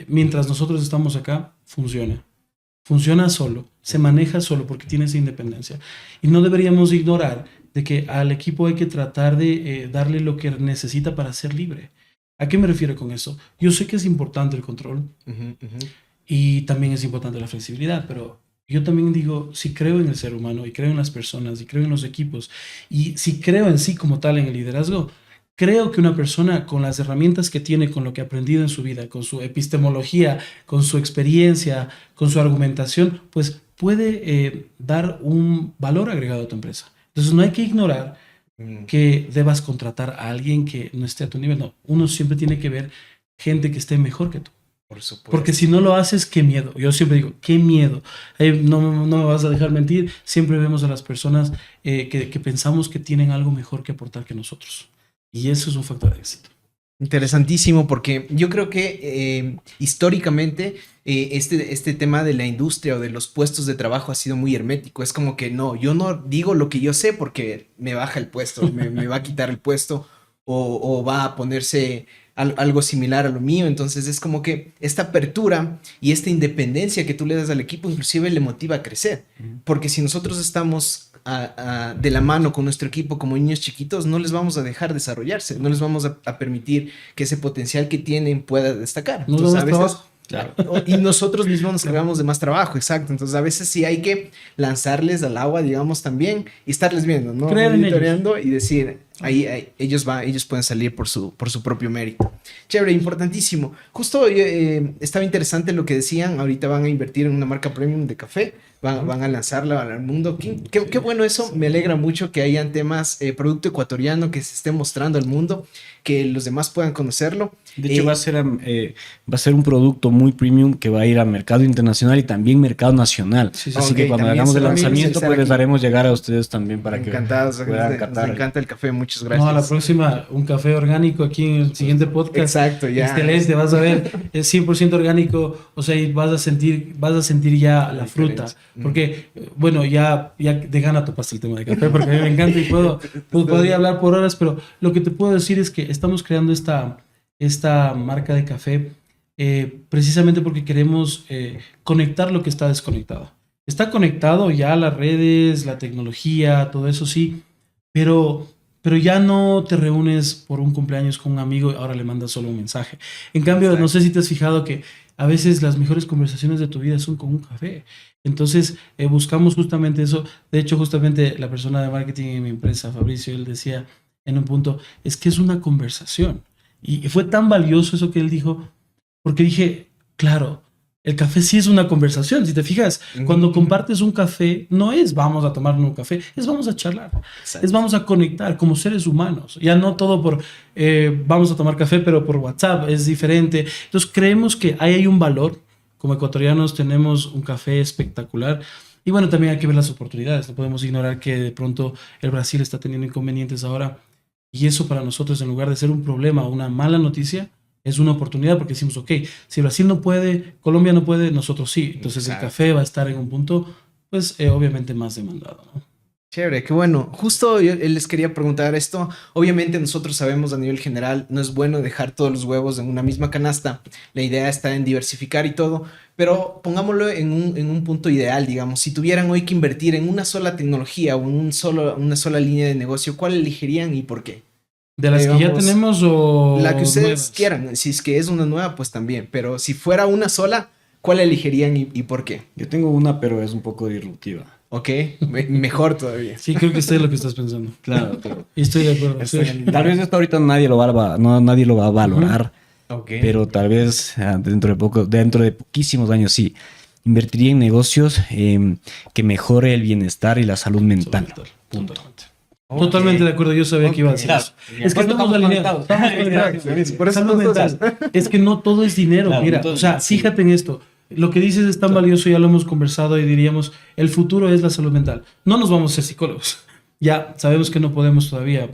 mientras nosotros estamos acá, funciona solo, se maneja solo porque tiene esa independencia. Y no deberíamos ignorar de que al equipo hay que tratar de darle lo que necesita para ser libre. ¿A qué me refiero con eso? Yo sé que es importante el control y también es importante la flexibilidad, pero yo también digo, si creo en el ser humano y creo en las personas y creo en los equipos y si creo en sí como tal en el liderazgo, creo que una persona con las herramientas que tiene, con lo que ha aprendido en su vida, con su epistemología, con su experiencia, con su argumentación, pues puede dar un valor agregado a tu empresa. Entonces no hay que ignorar que debas contratar a alguien que no esté a tu nivel. No, uno siempre tiene que ver gente que esté mejor que tú. Por supuesto. Porque si no lo haces, qué miedo. Yo siempre digo, qué miedo. No me vas a dejar mentir. Siempre vemos a las personas que pensamos que tienen algo mejor que aportar que nosotros. Y eso es un factor de éxito. Interesantísimo, porque yo creo que históricamente este tema de la industria o de los puestos de trabajo ha sido muy hermético. Es como que no, yo no digo lo que yo sé porque me baja el puesto, me va a quitar el puesto o va a ponerse algo similar a lo mío. Entonces es como que esta apertura y esta independencia que tú le das al equipo inclusive le motiva a crecer. Porque si nosotros estamos de la mano con nuestro equipo como niños chiquitos, no les vamos a dejar desarrollarse, no les vamos a permitir que ese potencial que tienen pueda destacar. Entonces, a veces, claro, y nosotros mismos nos cargamos de más trabajo, exacto. Entonces a veces sí hay que lanzarles al agua, digamos, también y estarles viendo, ¿no? Monitoreando y decir, ahí ellos pueden salir por su propio mérito. Chévere, importantísimo. Justo estaba interesante lo que decían, ahorita van a invertir en una marca premium de café. Van a lanzarla al mundo. Qué bueno eso. Me alegra mucho que hayan temas, producto ecuatoriano que se esté mostrando al mundo, que los demás puedan conocerlo. De hecho, va a ser un producto muy premium que va a ir a mercado internacional y también mercado nacional. Sí, así que cuando hagamos el lanzamiento, pues les haremos llegar a ustedes también para encantados, que puedan catar. Nos encanta el café. Muchas gracias. No, a la próxima, un café orgánico aquí en el siguiente podcast. podcast. Exacto, ya. Excelente, vas a ver, es 100% orgánico, o sea, y vas a sentir ya la fruta. Porque, bueno, ya de gana topaste el tema de café, porque a mí me encanta y podría hablar por horas, pero lo que te puedo decir es que estamos creando esta marca de café precisamente porque queremos conectar lo que está desconectado. Está conectado ya las redes, la tecnología, todo eso sí, pero ya no te reúnes por un cumpleaños con un amigo y ahora le mandas solo un mensaje. En cambio, Exacto. no sé si te has fijado que a veces las mejores conversaciones de tu vida son con un café. Entonces, buscamos justamente eso. De hecho, justamente la persona de marketing en mi empresa, Fabricio, él decía en un punto, es que es una conversación. Y fue tan valioso eso que él dijo, porque dije, claro, el café sí es una conversación. Si te fijas, cuando compartes un café, no es vamos a tomar un café, es vamos a charlar, Exacto. es vamos a conectar como seres humanos. Ya no todo por vamos a tomar café, pero por WhatsApp es diferente. Entonces creemos que ahí hay un valor. Como ecuatorianos tenemos un café espectacular. Y bueno, también hay que ver las oportunidades. No podemos ignorar que de pronto el Brasil está teniendo inconvenientes ahora. Y eso para nosotros, en lugar de ser un problema o una mala noticia, es una oportunidad porque decimos, ok, si Brasil no puede, Colombia no puede, nosotros sí. Entonces Exacto. el café va a estar en un punto, pues obviamente más demandado, ¿no? Chévere, qué bueno. Justo yo les quería preguntar esto. Obviamente nosotros sabemos a nivel general, no es bueno dejar todos los huevos en una misma canasta. La idea está en diversificar y todo, pero pongámoslo en un punto ideal, digamos. Si tuvieran hoy que invertir en una sola tecnología o en una sola línea de negocio, ¿cuál elegirían y por qué? ¿De las que ya Digamos, tenemos o La que ustedes nuevas? quieran. Si es que es una nueva, pues también. Pero si fuera una sola, ¿cuál elegirían y por qué? Yo tengo una, pero es un poco disruptiva. Ok, mejor todavía. Sí, creo que sé lo que estás pensando. Claro, pero Y estoy de acuerdo. Sí. tal vez esto ahorita nadie lo nadie lo va a valorar, Ok. pero tal vez dentro de poquísimos años sí. Invertiría en negocios que mejore el bienestar y la salud mental. Punto. Totalmente de acuerdo, yo sabía que iba a decir Claro. eso. Es que estamos alineados. Estamos alineados. Por eso Salud mental. Es que no todo es dinero, Claro, mira. entonces, O sea, sí. fíjate en esto. Lo que dices es tan valioso, ya lo hemos conversado y diríamos, el futuro es la salud mental. No nos vamos a ser psicólogos. Ya sabemos que no podemos todavía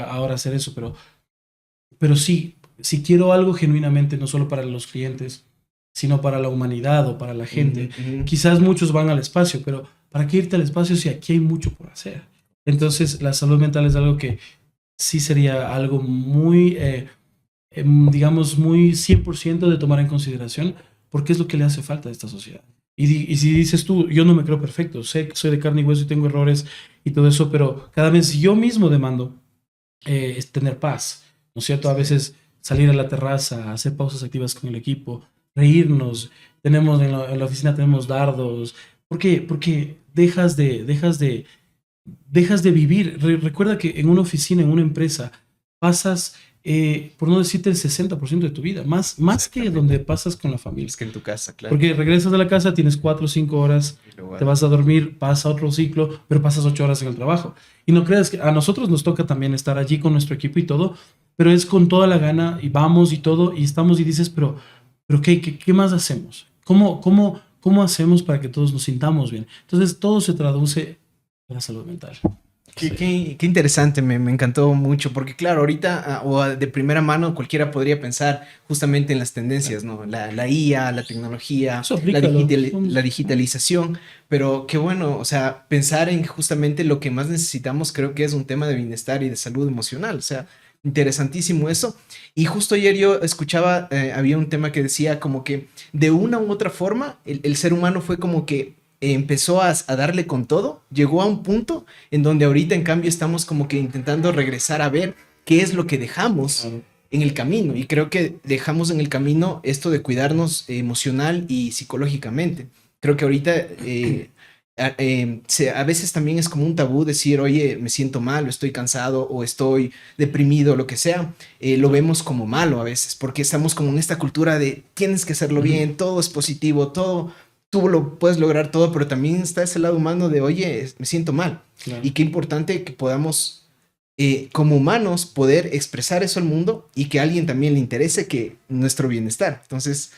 ahora hacer eso, pero sí, si quiero algo genuinamente, no solo para los clientes, sino para la humanidad o para la gente. Quizás muchos van al espacio, pero ¿para qué irte al espacio si aquí hay mucho por hacer? Entonces, la salud mental es algo que sí sería algo muy, digamos, muy 100% de tomar en consideración, porque es lo que le hace falta a esta sociedad. Y si dices tú, yo no me creo perfecto, sé que soy de carne y hueso y tengo errores y todo eso, pero cada vez yo mismo demando es tener paz, ¿no es cierto? A veces salir a la terraza, hacer pausas activas con el equipo, reírnos, tenemos en la oficina tenemos dardos. ¿Por qué? Porque dejas de vivir. Recuerda que en una oficina, en una empresa, pasas, por no decirte el 60% de tu vida, más que donde pasas con la familia. Es que en tu casa, claro. Porque regresas de la casa, tienes 4 o 5 horas, te vas a dormir, pasa otro ciclo, pero pasas 8 horas en el trabajo. Y no creas que a nosotros nos toca también estar allí con nuestro equipo y todo, pero es con toda la gana y vamos y todo, y estamos y dices, pero ¿qué más hacemos? ¿Cómo hacemos para que todos nos sintamos bien? Entonces todo se traduce en la salud mental. Qué interesante, me encantó mucho, porque claro, ahorita o de primera mano cualquiera podría pensar justamente en las tendencias, ¿no? La IA, la tecnología, Eso aplícalo. la digitalización, pero qué bueno, o sea, pensar en justamente lo que más necesitamos creo que es un tema de bienestar y de salud emocional, o sea, interesantísimo eso. Y justo ayer yo escuchaba, había un tema que decía como que de una u otra forma, el ser humano fue como que empezó a darle con todo, llegó a un punto en donde ahorita en cambio estamos como que intentando regresar a ver qué es lo que dejamos en el camino, y creo que dejamos en el camino esto de cuidarnos emocional y psicológicamente. Creo que ahorita a veces también es como un tabú decir, oye, me siento mal, o estoy cansado, o estoy deprimido, lo que sea. Lo vemos como malo a veces, porque estamos como en esta cultura de tienes que hacerlo bien, todo es positivo, todo tú lo puedes lograr todo, pero también está ese lado humano de, oye, me siento mal. Claro. Y qué importante que podamos, como humanos, poder expresar eso al mundo y que a alguien también le interese que nuestro bienestar. Entonces,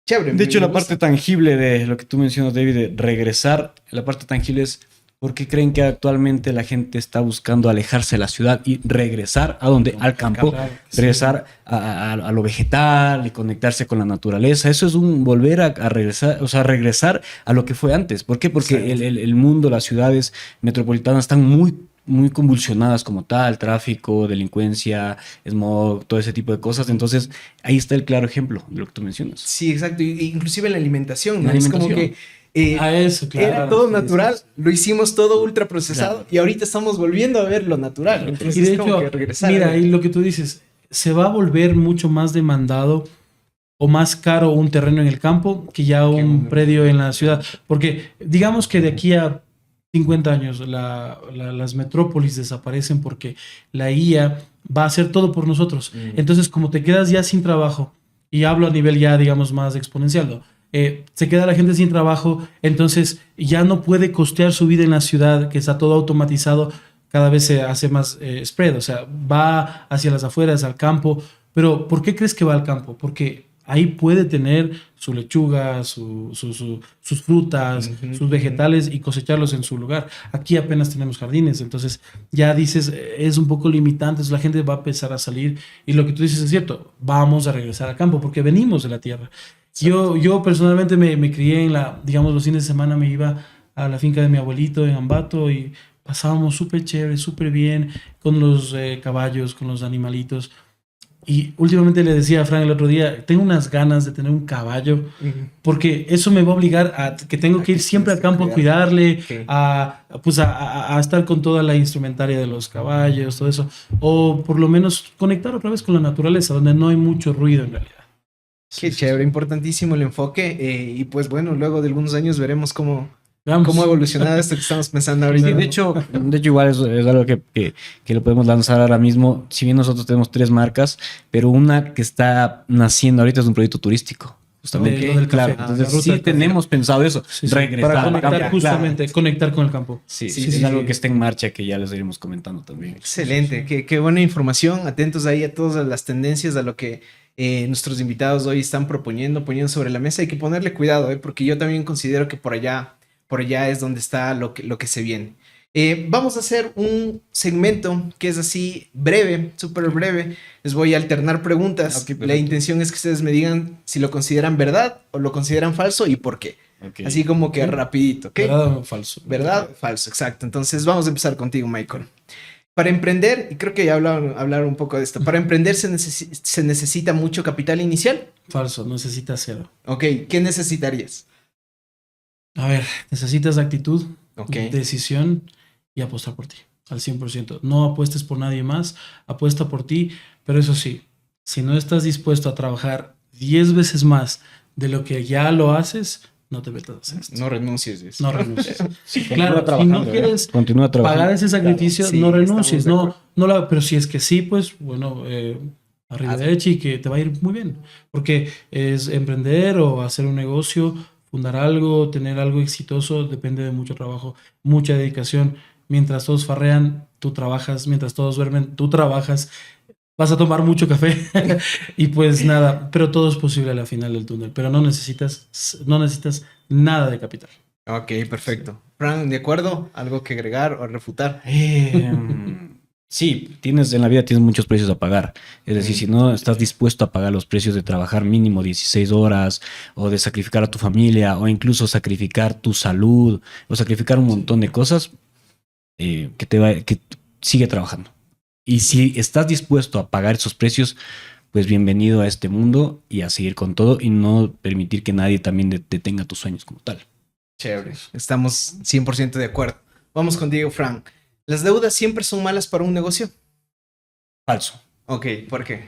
chévere. De hecho, la parte tangible de lo que tú mencionas, David, de regresar, la parte tangible es ¿Por qué creen que actualmente la gente está buscando alejarse de la ciudad y regresar a donde? Al campo, Claro, sí. regresar a lo vegetal y conectarse con la naturaleza. Eso es un volver a regresar, o sea, regresar a lo que fue antes. ¿Por qué? Porque el mundo, las ciudades metropolitanas están muy convulsionadas como tal, tráfico, delincuencia, smog, todo ese tipo de cosas. Entonces, ahí está el claro ejemplo de lo que tú mencionas. Sí, exacto. Inclusive en la alimentación, ¿no? La Es como alimentación. que Eso, claro. era todo Sí, natural, sí, lo hicimos todo ultra procesado Claro. y ahorita estamos volviendo a ver lo natural. Entonces, Y de es como hecho, que regresar mira, a- y lo que tú dices, se va a volver mucho más demandado o más caro un terreno en el campo que ya un predio en la ciudad. Porque digamos que de aquí a 50 años las metrópolis desaparecen porque la IA va a hacer todo por nosotros. Entonces, como te quedas ya sin trabajo, y hablo a nivel ya, digamos, más exponencial, ¿no? Se queda la gente sin trabajo, entonces ya no puede costear su vida en la ciudad, que está todo automatizado, cada vez se hace más spread, o sea, va hacia las afueras, al campo. Pero ¿por qué crees que va al campo? Porque ahí puede tener su lechuga, sus frutas, sus vegetales y cosecharlos en su lugar. Aquí apenas tenemos jardines, entonces ya dices, es un poco limitante, entonces la gente va a empezar a salir y lo que tú dices es cierto, vamos a regresar al campo porque venimos de la tierra. Yo personalmente me crié en digamos, los fines de semana me iba a la finca de mi abuelito en Ambato y pasábamos súper chévere, súper bien con los caballos, con los animalitos. Y últimamente le decía a Frank el otro día, tengo unas ganas de tener un caballo, porque eso me va a obligar a que tengo que ir siempre al campo a cuidarle, Ok. pues a estar con toda la instrumentaria de los caballos, todo eso. O por lo menos conectar otra vez con la naturaleza, donde no hay mucho ruido en realidad. Qué chévere, importantísimo el enfoque. Y pues bueno, luego de algunos años veremos cómo Veamos. ha evolucionado esto que estamos pensando ahorita. Sí, de hecho igual es algo que lo podemos lanzar ahora mismo. Si bien nosotros tenemos 3 marcas, pero una que está naciendo ahorita es un proyecto turístico. Justamente. Lo del Claro. café. Entonces La ruta sí del café. tenemos pensado eso. Sí, sí. Regresar Para al conectar campo. justamente, conectar con el campo. Sí, Sí, es sí, algo sí. que está en marcha que ya les iremos comentando también. Excelente, qué buena información. Atentos ahí a todas las tendencias, a lo que nuestros invitados hoy están poniendo sobre la mesa. Hay que ponerle cuidado, porque yo también considero que por allá es donde está lo que se viene. Vamos a hacer un segmento que es así breve, súper breve. Les voy a alternar preguntas. Ok, perfecto. La intención es que ustedes me digan si lo consideran verdad o lo consideran falso y por qué. Ok. Así como que Ok. rapidito, ¿ok? ¿Verdad o falso? ¿Verdad? Falso, exacto. Entonces vamos a empezar contigo, Michael. Para emprender, y creo que ya hablar un poco de esto, para emprender se necesita mucho capital inicial. Falso, necesitas cero. Ok, ¿qué necesitarías? A ver, necesitas actitud, Ok. decisión y apostar por ti, al 100%. No apuestes por nadie más, apuesta por ti, pero eso sí, si no estás dispuesto a trabajar 10 veces más de lo que ya lo haces, no te metas a hacer esto. No renuncies. dice. No renuncies. Continúa Claro, si trabajando, no quieres Continúa trabajando. pagar ese sacrificio, Claro, sí, no renuncies. estamos de Pero si es que sí, pues bueno, arrivederci, y que te va a ir muy bien. Porque es emprender o hacer un negocio, fundar algo, tener algo exitoso, depende de mucho trabajo, mucha dedicación. Mientras todos farrean, tú trabajas. Mientras todos duermen, tú trabajas. Vas a tomar mucho café y pues nada, pero todo es posible a la final del túnel. Pero no necesitas nada de capital. Ok, perfecto. Fran, ¿de acuerdo? ¿Algo que agregar o refutar? Sí, en la vida tienes muchos precios a pagar. Es decir, si no estás dispuesto a pagar los precios de trabajar mínimo 16 horas, o de sacrificar a tu familia, o incluso sacrificar tu salud, o sacrificar un montón de cosas, que sigue trabajando. Y si estás dispuesto a pagar esos precios, pues bienvenido a este mundo y a seguir con todo y no permitir que nadie también detenga tus sueños como tal. Chévere. Estamos 100% de acuerdo. Vamos contigo, Fran. ¿Las deudas siempre son malas para un negocio? Falso. Ok, ¿por qué?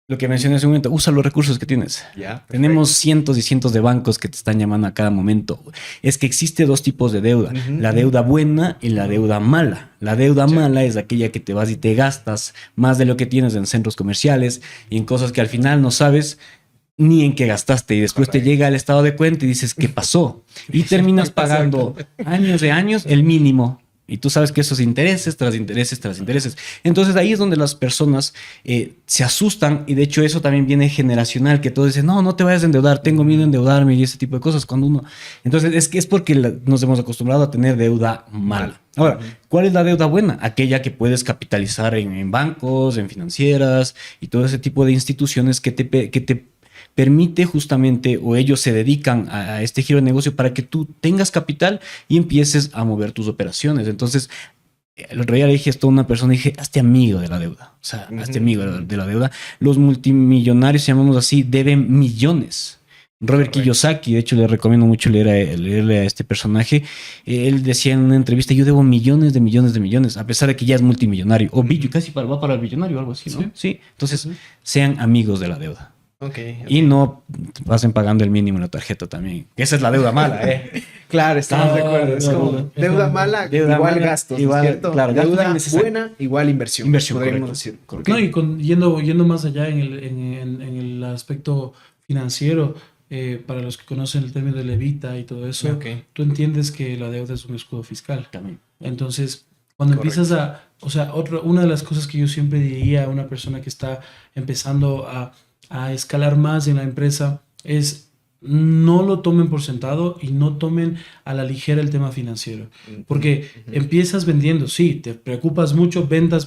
Lo que mencioné hace un momento, usa los recursos que tienes. Ya. Tenemos cientos y cientos de bancos que te están llamando a cada momento. Es que existe 2 tipos de deuda. Ujú. La deuda buena y la deuda mala. La deuda Sí. mala es aquella que te vas y te gastas más de lo que tienes en centros comerciales y en cosas que al final no sabes ni en qué gastaste. Y después Correcto. te llega el estado de cuenta y dices, ¿qué pasó? Y terminas pagando años de años el mínimo Y tú sabes que esos intereses tras intereses tras intereses. Entonces ahí es donde las personas se asustan, y de hecho eso también viene generacional, que todos dicen, no te vayas a endeudar, tengo miedo de endeudarme y ese tipo de cosas. Cuando uno... Entonces es que es porque nos hemos acostumbrado a tener deuda mala. Ahora, ¿cuál es la deuda buena? Aquella que puedes capitalizar en bancos, en financieras y todo ese tipo de instituciones que te permite justamente, o ellos se dedican a este giro de negocio para que tú tengas capital y empieces a mover tus operaciones. Entonces, el otro día le dije esto a una persona y dije, hazte amigo de la deuda. O sea, hazte amigo de la deuda. Los multimillonarios, llamamos así, deben millones. Robert Kiyosaki, de hecho le recomiendo mucho leerle a este personaje. Él decía en una entrevista, yo debo millones de millones, a pesar de que ya es multimillonario. O casi va para el billonario o algo así, ¿no? Sí. Entonces, sean amigos de la deuda. Okay. Y no pasen pagando el mínimo en la tarjeta también. Esa es la deuda mala, ¿eh? Claro, estamos de acuerdo. Es como deuda mala, igual mala, gastos, igual, ¿cierto? Claro, deuda buena, igual inversión. Podríamos decir. Correcto. No, y yendo más allá en el aspecto financiero, para los que conocen el término de levita y todo eso, tú entiendes que la deuda es un escudo fiscal. También. Entonces, cuando empiezas una de las cosas que yo siempre diría a una persona que está empezando a escalar más en la empresa es no lo tomen por sentado y no tomen a la ligera el tema financiero. Porque empiezas vendiendo, sí, te preocupas mucho, ventas,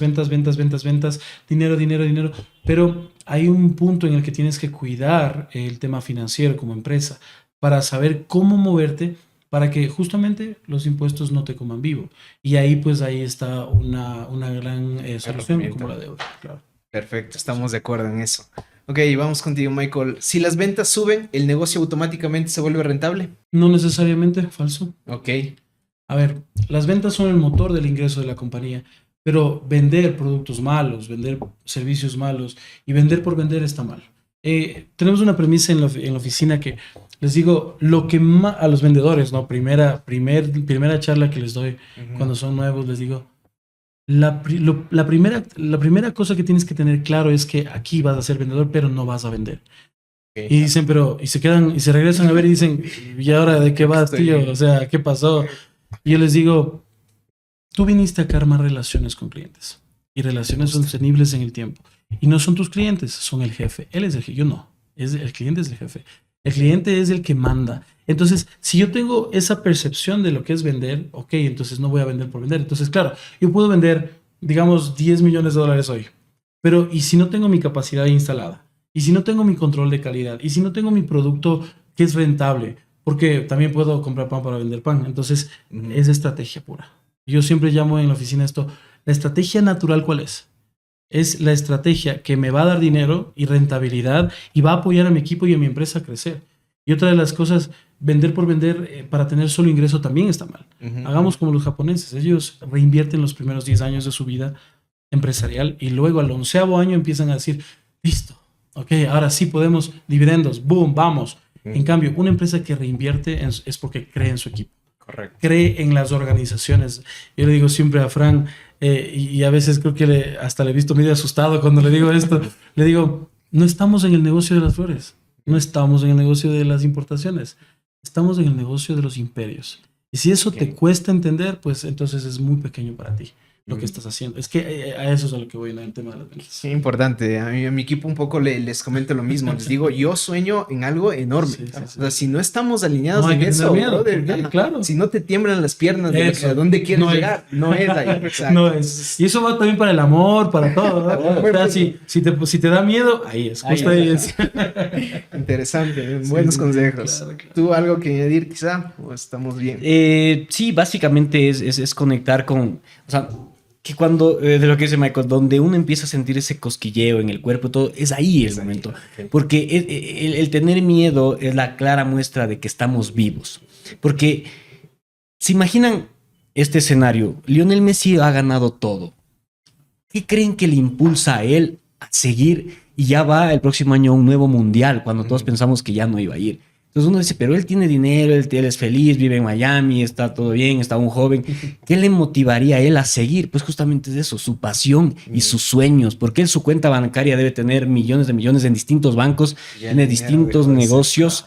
dinero, pero hay un punto en el que tienes que cuidar el tema financiero como empresa para saber cómo moverte para que justamente los impuestos no te coman vivo. Y ahí está una gran solución como la deuda. Claro. Perfecto, estamos de acuerdo en eso. Ok, vamos contigo, Michael. Si las ventas suben, ¿el negocio automáticamente se vuelve rentable? No necesariamente, falso. Ok. A ver, las ventas son el motor del ingreso de la compañía, pero vender productos malos, vender servicios malos y vender por vender está mal. Tenemos una premisa en la oficina que les digo, lo que a los vendedores, ¿no? Primera charla que les doy cuando son nuevos, les digo, la primera cosa que tienes que tener claro es que aquí vas a ser vendedor, pero no vas a vender. Okay. Y dicen, y se quedan y se regresan a ver y dicen, ¿y ahora de qué vas, tío? O sea, ¿qué pasó? Y yo les digo, tú viniste acá a armar relaciones con clientes y relaciones sostenibles en el tiempo. Y no son tus clientes, son el jefe. Él es el jefe, yo no. El cliente es el jefe. El cliente es el que manda. Entonces, si yo tengo esa percepción de lo que es vender, ok, entonces no voy a vender por vender. Entonces, claro, yo puedo vender, digamos, $10 millones hoy. Pero, ¿y si no tengo mi capacidad instalada? ¿Y si no tengo mi control de calidad? ¿Y si no tengo mi producto que es rentable? Porque también puedo comprar pan para vender pan. Entonces, es estrategia pura. Yo siempre llamo en la oficina esto, ¿la estrategia natural cuál es? Es la estrategia que me va a dar dinero y rentabilidad y va a apoyar a mi equipo y a mi empresa a crecer. Y otra de las cosas, vender por vender para tener solo ingreso también está mal. Hagamos como los japoneses. Ellos reinvierten los primeros 10 años de su vida empresarial y luego al 11º año empiezan a decir, listo, ok, ahora sí podemos, dividendos, boom, vamos. En cambio, una empresa que reinvierte es porque cree en su equipo. Correcto. Cree en las organizaciones. Yo le digo siempre a Fran, y a veces creo que hasta le he visto medio asustado cuando le digo esto, le digo, no estamos en el negocio de las flores, no estamos en el negocio de las importaciones, estamos en el negocio de los imperios. Y si eso te cuesta entender, pues entonces es muy pequeño para ti lo que estás haciendo. Es que a eso es a lo que voy en el tema de las ventas. Sí, importante. A mi equipo un poco les comento lo mismo. Les digo, yo sueño en algo enorme. Sí. O sea, si no estamos alineados en eso, claro. Si no te tiemblan las piernas de a dónde quieres llegar, no es ahí. No es. Y eso va también para el amor, para todo, ¿no? O sea, si te da miedo, ahí es. Justo ahí es. Interesante. Buenos consejos. Claro. ¿Tú algo que añadir quizá? ¿O estamos bien? Sí, básicamente es conectar con... O sea, que cuando, de lo que dice Michael, donde uno empieza a sentir ese cosquilleo en el cuerpo, todo, es ahí el momento. Porque el tener miedo es la clara muestra de que estamos vivos. Porque, ¿se imaginan este escenario? Lionel Messi ha ganado todo. ¿Qué creen que le impulsa a él a seguir? Y ya va el próximo año a un nuevo mundial, cuando todos pensamos que ya no iba a ir. Entonces uno dice, pero él tiene dinero, él es feliz, vive en Miami, está todo bien, está un joven. ¿Qué le motivaría a él a seguir? Pues justamente es eso, su pasión y sus sueños. Porque él su cuenta bancaria debe tener millones de millones en distintos bancos, tiene distintos negocios.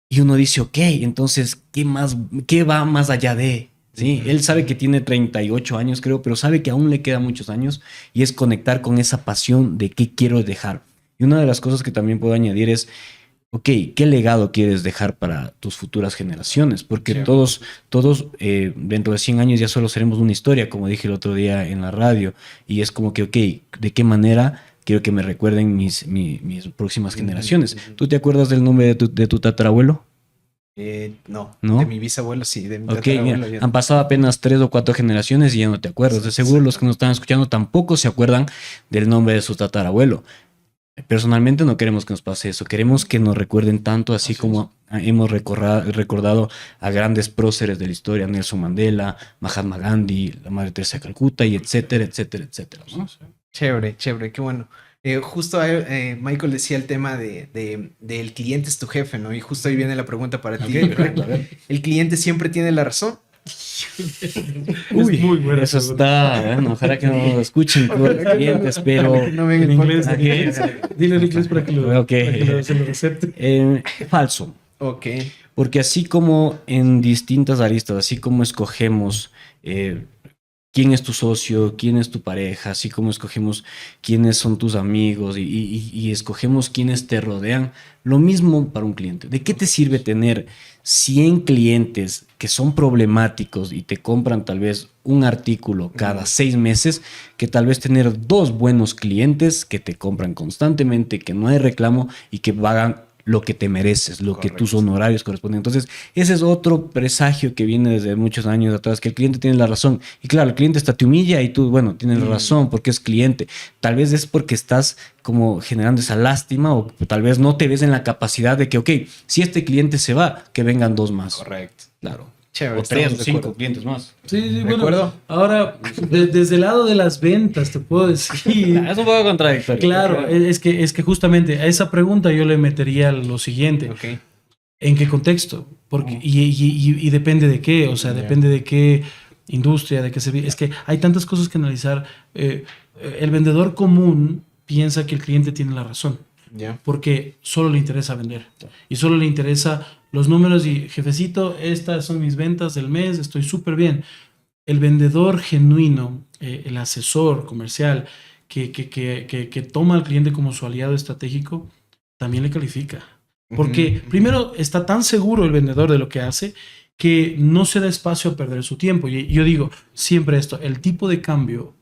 Y uno dice, ok, entonces, ¿qué va más allá de? Sí, él sabe que tiene 38 años, creo, pero sabe que aún le quedan muchos años y es conectar con esa pasión de qué quiero dejar. Y una de las cosas que también puedo añadir es, ok, ¿qué legado quieres dejar para tus futuras generaciones? Porque Sí. todos dentro de 100 años ya solo seremos una historia, como dije el otro día en la radio. Y es como que, ok, ¿de qué manera quiero que me recuerden mis próximas generaciones? ¿Tú te acuerdas del nombre de tu tatarabuelo? No, ¿No? de mi bisabuelo sí, de mi Ok, tatarabuelo mira, ya han no. pasado apenas 3 o 4 generaciones y ya no te acuerdas. De seguro los que nos están escuchando tampoco se acuerdan del nombre de su tatarabuelo. Personalmente no queremos que nos pase eso, queremos que nos recuerden tanto así como hemos recordado a grandes próceres de la historia, Nelson Mandela, Mahatma Gandhi, la Madre Teresa de Calcuta y etcétera, etcétera, etcétera, ¿no? Chévere, chévere, qué bueno. Justo Michael decía el tema del cliente es tu jefe, ¿no? Y justo ahí viene la pregunta para ti. Ok, perfecto, a ver. ¿El cliente siempre tiene la razón? Uy, muy buena Eso pregunta. está, bueno, ojalá que no lo escuchen todos los clientes, pero No ven En el inglés, podcast. en inglés. Dile en inglés para que lo, Ok. para que se lo recete. Falso. Ok, Porque así como en distintas aristas, así como escogemos quién es tu socio, quién es tu pareja, así como escogemos quiénes son tus amigos y escogemos quiénes te rodean, lo mismo para un cliente. ¿De qué te sirve tener 100 clientes que son problemáticos y te compran tal vez un artículo cada 6 meses, que tal vez tener 2 buenos clientes que te compran constantemente, que no hay reclamo y que pagan lo que te mereces, lo que tus honorarios corresponden? Entonces, ese es otro presagio que viene desde muchos años atrás, que el cliente tiene la razón. Y claro, el cliente hasta te humilla y tú, bueno, tienes razón porque es cliente. Tal vez es porque estás como generando esa lástima o tal vez no te ves en la capacidad de que, ok, si este cliente se va, que vengan 2 más. correcto. Claro. Chévere, O 3 estamos o de 5 acuerdo. clientes más. Sí, sí, ¿De bueno, acuerdo? ahora, desde el lado de las ventas, te puedo decir. Es un poco contradictorio. Claro, es que justamente a esa pregunta yo le metería lo siguiente. Ok. ¿En qué contexto? Porque, y depende de qué, o sea, Ya. depende de qué industria, de qué servicio. Es que hay tantas cosas que analizar. El vendedor común piensa que el cliente tiene la razón, Ya. porque solo le interesa vender. Y solo le interesa los números y, jefecito, estas son mis ventas del mes, estoy súper bien. El vendedor genuino, el asesor comercial, que toma al cliente como su aliado estratégico, también le califica. Porque primero está tan seguro el vendedor de lo que hace que no se da espacio a perder su tiempo. Y yo digo siempre esto, el tipo de cambio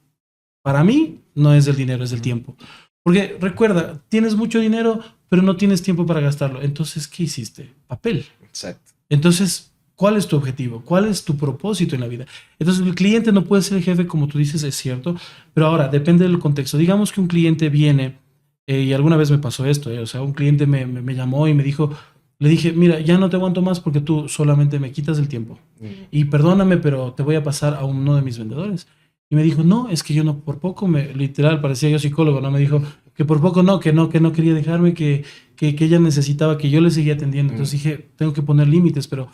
para mí no es del dinero, es del tiempo. Porque recuerda, tienes mucho dinero, pero no tienes tiempo para gastarlo. Entonces, ¿qué hiciste? Papel. Exacto. Entonces, ¿cuál es tu objetivo? ¿Cuál es tu propósito en la vida? Entonces, el cliente no puede ser el jefe, como tú dices, es cierto, pero ahora depende del contexto. Digamos que un cliente viene, y alguna vez me pasó esto, o sea, un cliente me llamó y me dijo, le dije, mira, ya no te aguanto más porque tú solamente me quitas el tiempo. Y perdóname, pero te voy a pasar a uno de mis vendedores. Y me dijo, no, es que yo no, por poco, literal, parecía yo psicólogo, ¿no? Me dijo que por poco no, que no quería dejarme, que ella necesitaba que yo le seguía atendiendo. Entonces dije, tengo que poner límites, pero...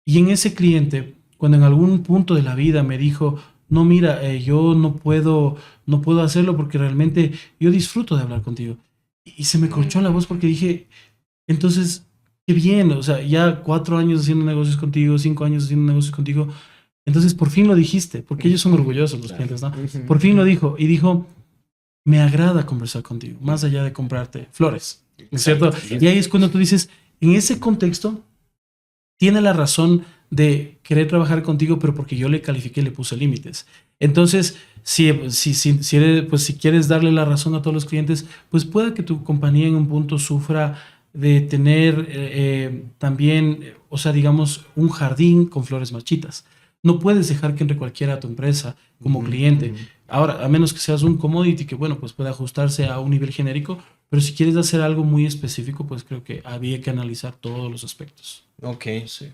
Y en ese cliente, cuando en algún punto de la vida me dijo, no, mira, yo no puedo hacerlo porque realmente yo disfruto de hablar contigo. Y se me corchó la voz porque dije, entonces, qué bien, o sea, ya 4 años haciendo negocios contigo, 5 años haciendo negocios contigo, entonces por fin lo dijiste, porque ellos son orgullosos los clientes, ¿no? Por fin lo dijo, y dijo, me agrada conversar contigo, más allá de comprarte flores, ¿no es cierto? Y ahí es cuando tú dices, en ese contexto, tiene la razón de querer trabajar contigo, pero porque yo le califiqué y le puse límites. Entonces, si quieres darle la razón a todos los clientes, pues puede que tu compañía en un punto sufra de tener también, o sea, digamos, un jardín con flores marchitas. No puedes dejar que entre cualquiera a tu empresa como cliente. Ahora, a menos que seas un commodity que, bueno, pues puede ajustarse a un nivel genérico, pero si quieres hacer algo muy específico, pues creo que había que analizar todos los aspectos. Ok, Sí.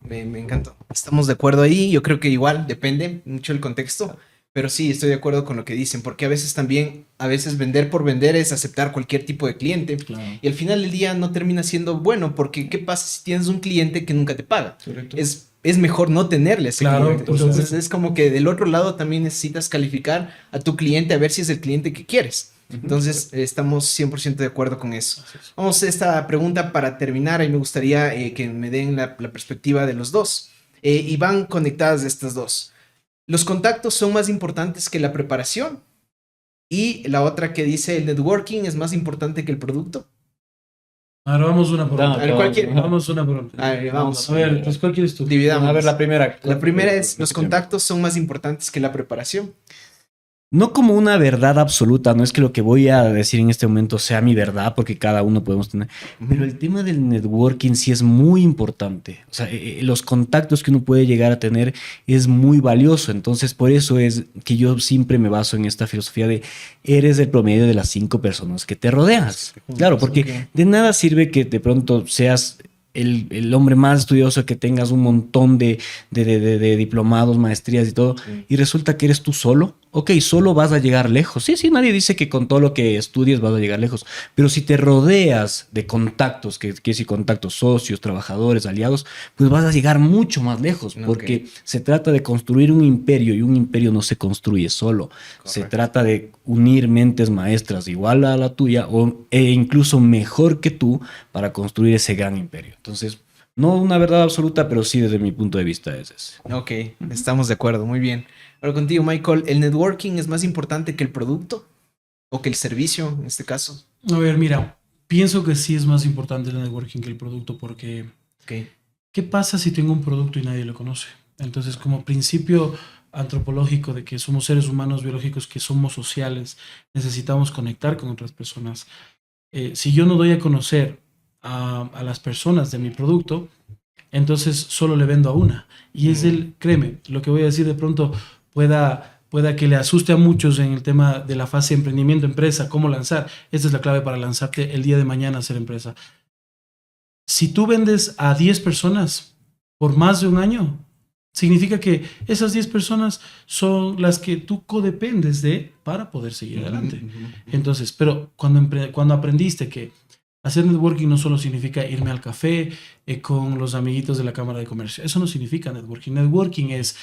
me encantó. Estamos de acuerdo ahí. Yo creo que igual depende mucho el contexto, pero sí estoy de acuerdo con lo que dicen, porque a veces vender por vender es aceptar cualquier tipo de cliente Claro. y al final del día no termina siendo bueno, porque ¿qué pasa si tienes un cliente que nunca te paga? Correcto. Es mejor no tenerle ese Claro, cliente. por Entonces supuesto. es como que del otro lado también necesitas calificar a tu cliente a ver si es el cliente que quieres. Entonces estamos 100% de acuerdo con eso. Vamos a esta pregunta para terminar y me gustaría que me den la perspectiva de los dos. y van conectadas estas dos. Los contactos son más importantes que la preparación. Y la otra que dice el networking es más importante que el producto. Ahora vamos una por una. A ver, ¿cuál quiere? Vamos una por una. A ver, vamos. A ver, pues, ¿cuál quieres tú? Dividamos. A ver, la primera. La primera es, los contactos son más importantes que la preparación. No como una verdad absoluta, no es que lo que voy a decir en este momento sea mi verdad, porque cada uno podemos tener, pero el tema del networking sí es muy importante. O sea, los contactos que uno puede llegar a tener es muy valioso. Entonces, por eso es que yo siempre me baso en esta filosofía de eres el promedio de las 5 personas que te rodeas. Claro, porque de nada sirve que de pronto seas el hombre más estudioso, que tengas un montón de diplomados, maestrías y todo, y resulta que eres tú solo. Ok, solo vas a llegar lejos. Sí, nadie dice que con todo lo que estudies vas a llegar lejos. Pero si te rodeas de contactos, que decir contactos, socios, trabajadores, aliados, pues vas a llegar mucho más lejos. Porque se trata de construir un imperio, y un imperio no se construye solo. Correcto. Se trata de unir mentes maestras igual a la tuya e incluso mejor que tú para construir ese gran imperio. Entonces, no una verdad absoluta, pero sí desde mi punto de vista es ese. Ok, estamos de acuerdo, muy bien. Ahora contigo, Michael, ¿el networking es más importante que el producto? ¿O que el servicio, en este caso? A ver, mira, pienso que sí es más importante el networking que el producto, porque ¿qué pasa si tengo un producto y nadie lo conoce? Entonces, como principio antropológico de que somos seres humanos biológicos, que somos sociales, necesitamos conectar con otras personas. Si yo no doy a conocer a las personas de mi producto, entonces solo le vendo a una. Y es créeme, lo que voy a decir de pronto pueda que le asuste a muchos en el tema de la fase de emprendimiento, empresa, cómo lanzar. Esta es la clave para lanzarte el día de mañana a ser empresa. Si tú vendes a 10 personas por más de un año, significa que esas 10 personas son las que tú codependes de para poder seguir adelante. Entonces, pero cuando aprendiste que hacer networking no solo significa irme al café con los amiguitos de la Cámara de Comercio. Eso no significa networking. Networking es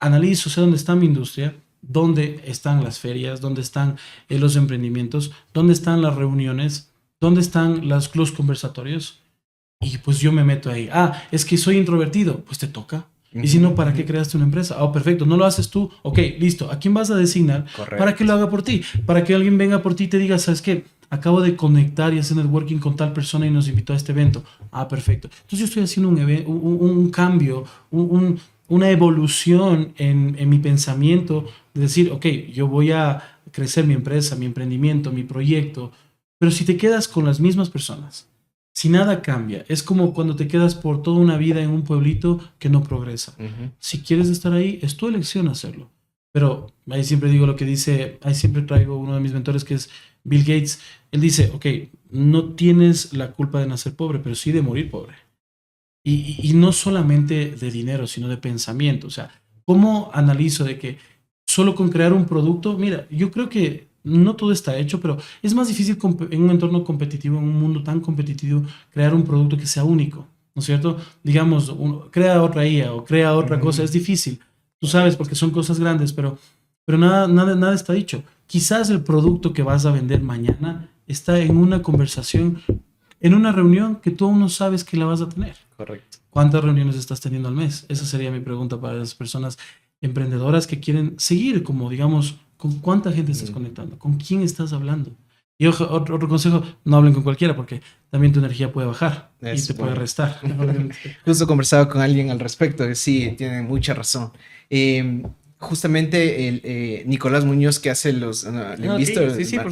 analizo, sé dónde está mi industria, dónde están las ferias, dónde están los emprendimientos, dónde están las reuniones, dónde están los conversatorios. Y pues yo me meto ahí. Ah, es que soy introvertido. Pues te toca. Y si no, ¿para qué creaste una empresa? Ah, perfecto, no lo haces tú. Ok, listo. ¿A quién vas a designar? Correcto. Para que lo haga por ti? Para que alguien venga por ti y te diga, ¿sabes qué? Acabo de conectar y hacer networking con tal persona y nos invitó a este evento. Ah, perfecto. Entonces yo estoy haciendo un cambio, una evolución en mi pensamiento de decir, ok, yo voy a crecer mi empresa, mi emprendimiento, mi proyecto. Pero si te quedas con las mismas personas, si nada cambia, es como cuando te quedas por toda una vida en un pueblito que no progresa. Si quieres estar ahí, es tu elección hacerlo. Pero ahí siempre digo lo que dice, ahí siempre traigo uno de mis mentores que es Bill Gates. Él dice, ok, no tienes la culpa de nacer pobre, pero sí de morir pobre. Y no solamente de dinero, sino de pensamiento. O sea, ¿cómo analizo de que solo con crear un producto? Mira, yo creo que no todo está hecho, pero es más difícil en un entorno competitivo, en un mundo tan competitivo, crear un producto que sea único, ¿no es cierto? Digamos, crea otra IA o crea otra cosa, es difícil. Tú sabes, porque son cosas grandes, pero nada está dicho. Quizás el producto que vas a vender mañana está en una conversación, en una reunión que tú aún no sabes que la vas a tener. Correcto. ¿Cuántas reuniones estás teniendo al mes? Esa sería mi pregunta para las personas emprendedoras que quieren seguir, como digamos, ¿con cuánta gente estás conectando? ¿Con quién estás hablando? Y otro consejo, no hablen con cualquiera porque también tu energía puede bajar y te puede restar. Justo conversaba con alguien al respecto, que sí, tiene mucha razón. Justamente Nicolás Muñoz, que hace los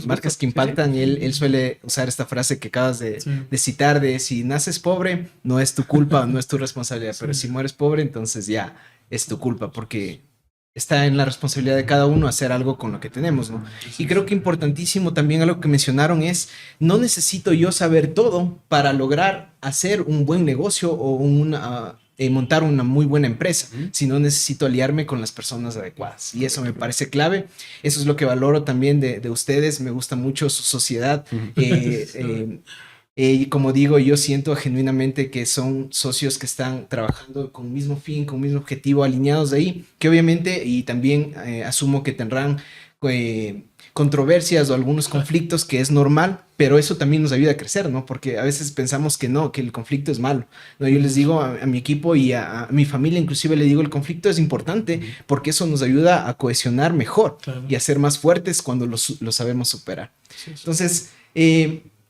marcas que impactan, y él suele usar esta frase que acabas de citar, de si naces pobre, no es tu culpa, no es tu responsabilidad, pero si mueres pobre, entonces ya es tu culpa, porque está en la responsabilidad de cada uno hacer algo con lo que tenemos, ¿no? Y creo que importantísimo también algo que mencionaron es, no necesito yo saber todo para lograr hacer un buen negocio o montar una muy buena empresa, sino necesito aliarme con las personas adecuadas. Y eso me parece clave. Eso es lo que valoro también de ustedes. Me gusta mucho su sociedad. Y como digo, yo siento genuinamente que son socios que están trabajando con un mismo fin, con un mismo objetivo, alineados de ahí, que obviamente, y también asumo que tendrán controversias o algunos conflictos, que es normal, pero eso también nos ayuda a crecer, ¿no? Porque a veces pensamos que no, que el conflicto es malo, ¿no? Yo les digo a mi equipo y a mi familia, inclusive le digo, el conflicto es importante porque eso nos ayuda a cohesionar mejor y a ser más fuertes cuando lo sabemos superar. Entonces,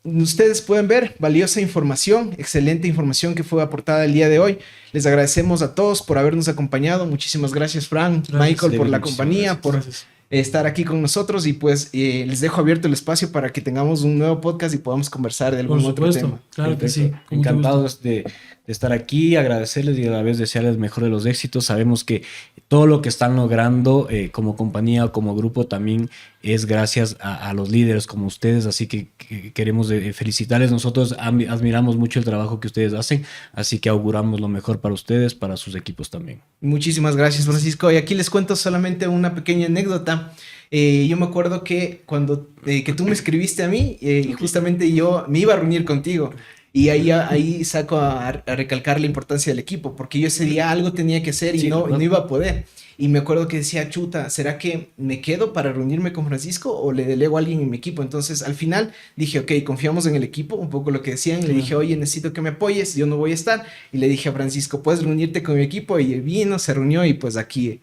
ustedes pueden ver valiosa información, excelente información que fue aportada el día de hoy. Les agradecemos a todos por habernos acompañado. Muchísimas gracias, Fran, Michael, por la compañía, por estar aquí con nosotros, y pues les dejo abierto el espacio para que tengamos un nuevo podcast y podamos conversar de algún otro tema. Claro que sí. Encantados de estar aquí, agradecerles y a la vez desearles el mejor de los éxitos. Sabemos que todo lo que están logrando como compañía o como grupo también es gracias a los líderes como ustedes, así que queremos felicitarles. Nosotros admiramos mucho el trabajo que ustedes hacen, así que auguramos lo mejor para ustedes, para sus equipos también. Muchísimas gracias, Francisco. Y aquí les cuento solamente una pequeña anécdota. Yo me acuerdo que cuando que tú me escribiste a mí, justamente yo me iba a reunir contigo. Y ahí saco a recalcar la importancia del equipo, porque yo ese día algo tenía que hacer y no iba a poder. Y me acuerdo que decía, chuta, ¿será que me quedo para reunirme con Francisco o le delego a alguien en mi equipo? Entonces, al final dije, ok, confiamos en el equipo, un poco lo que decían. Le dije, oye, necesito que me apoyes, yo no voy a estar. Y le dije a Francisco, ¿puedes reunirte con mi equipo? Y vino, se reunió y pues aquí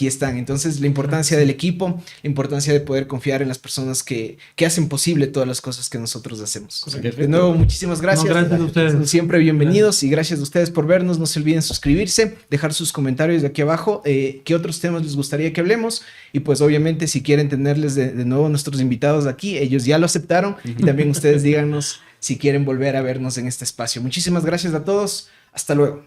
están. Entonces, la importancia del equipo, la importancia de poder confiar en las personas que hacen posible todas las cosas que nosotros hacemos. De nuevo, muchísimas gracias. No, gracias a ustedes. Siempre bienvenidos y gracias a ustedes por vernos. No se olviden suscribirse, dejar sus comentarios de aquí abajo. ¿Qué otros temas les gustaría que hablemos? Y pues obviamente si quieren tenerles de nuevo nuestros invitados aquí, ellos ya lo aceptaron, y también ustedes díganos si quieren volver a vernos en este espacio. Muchísimas gracias a todos. Hasta luego.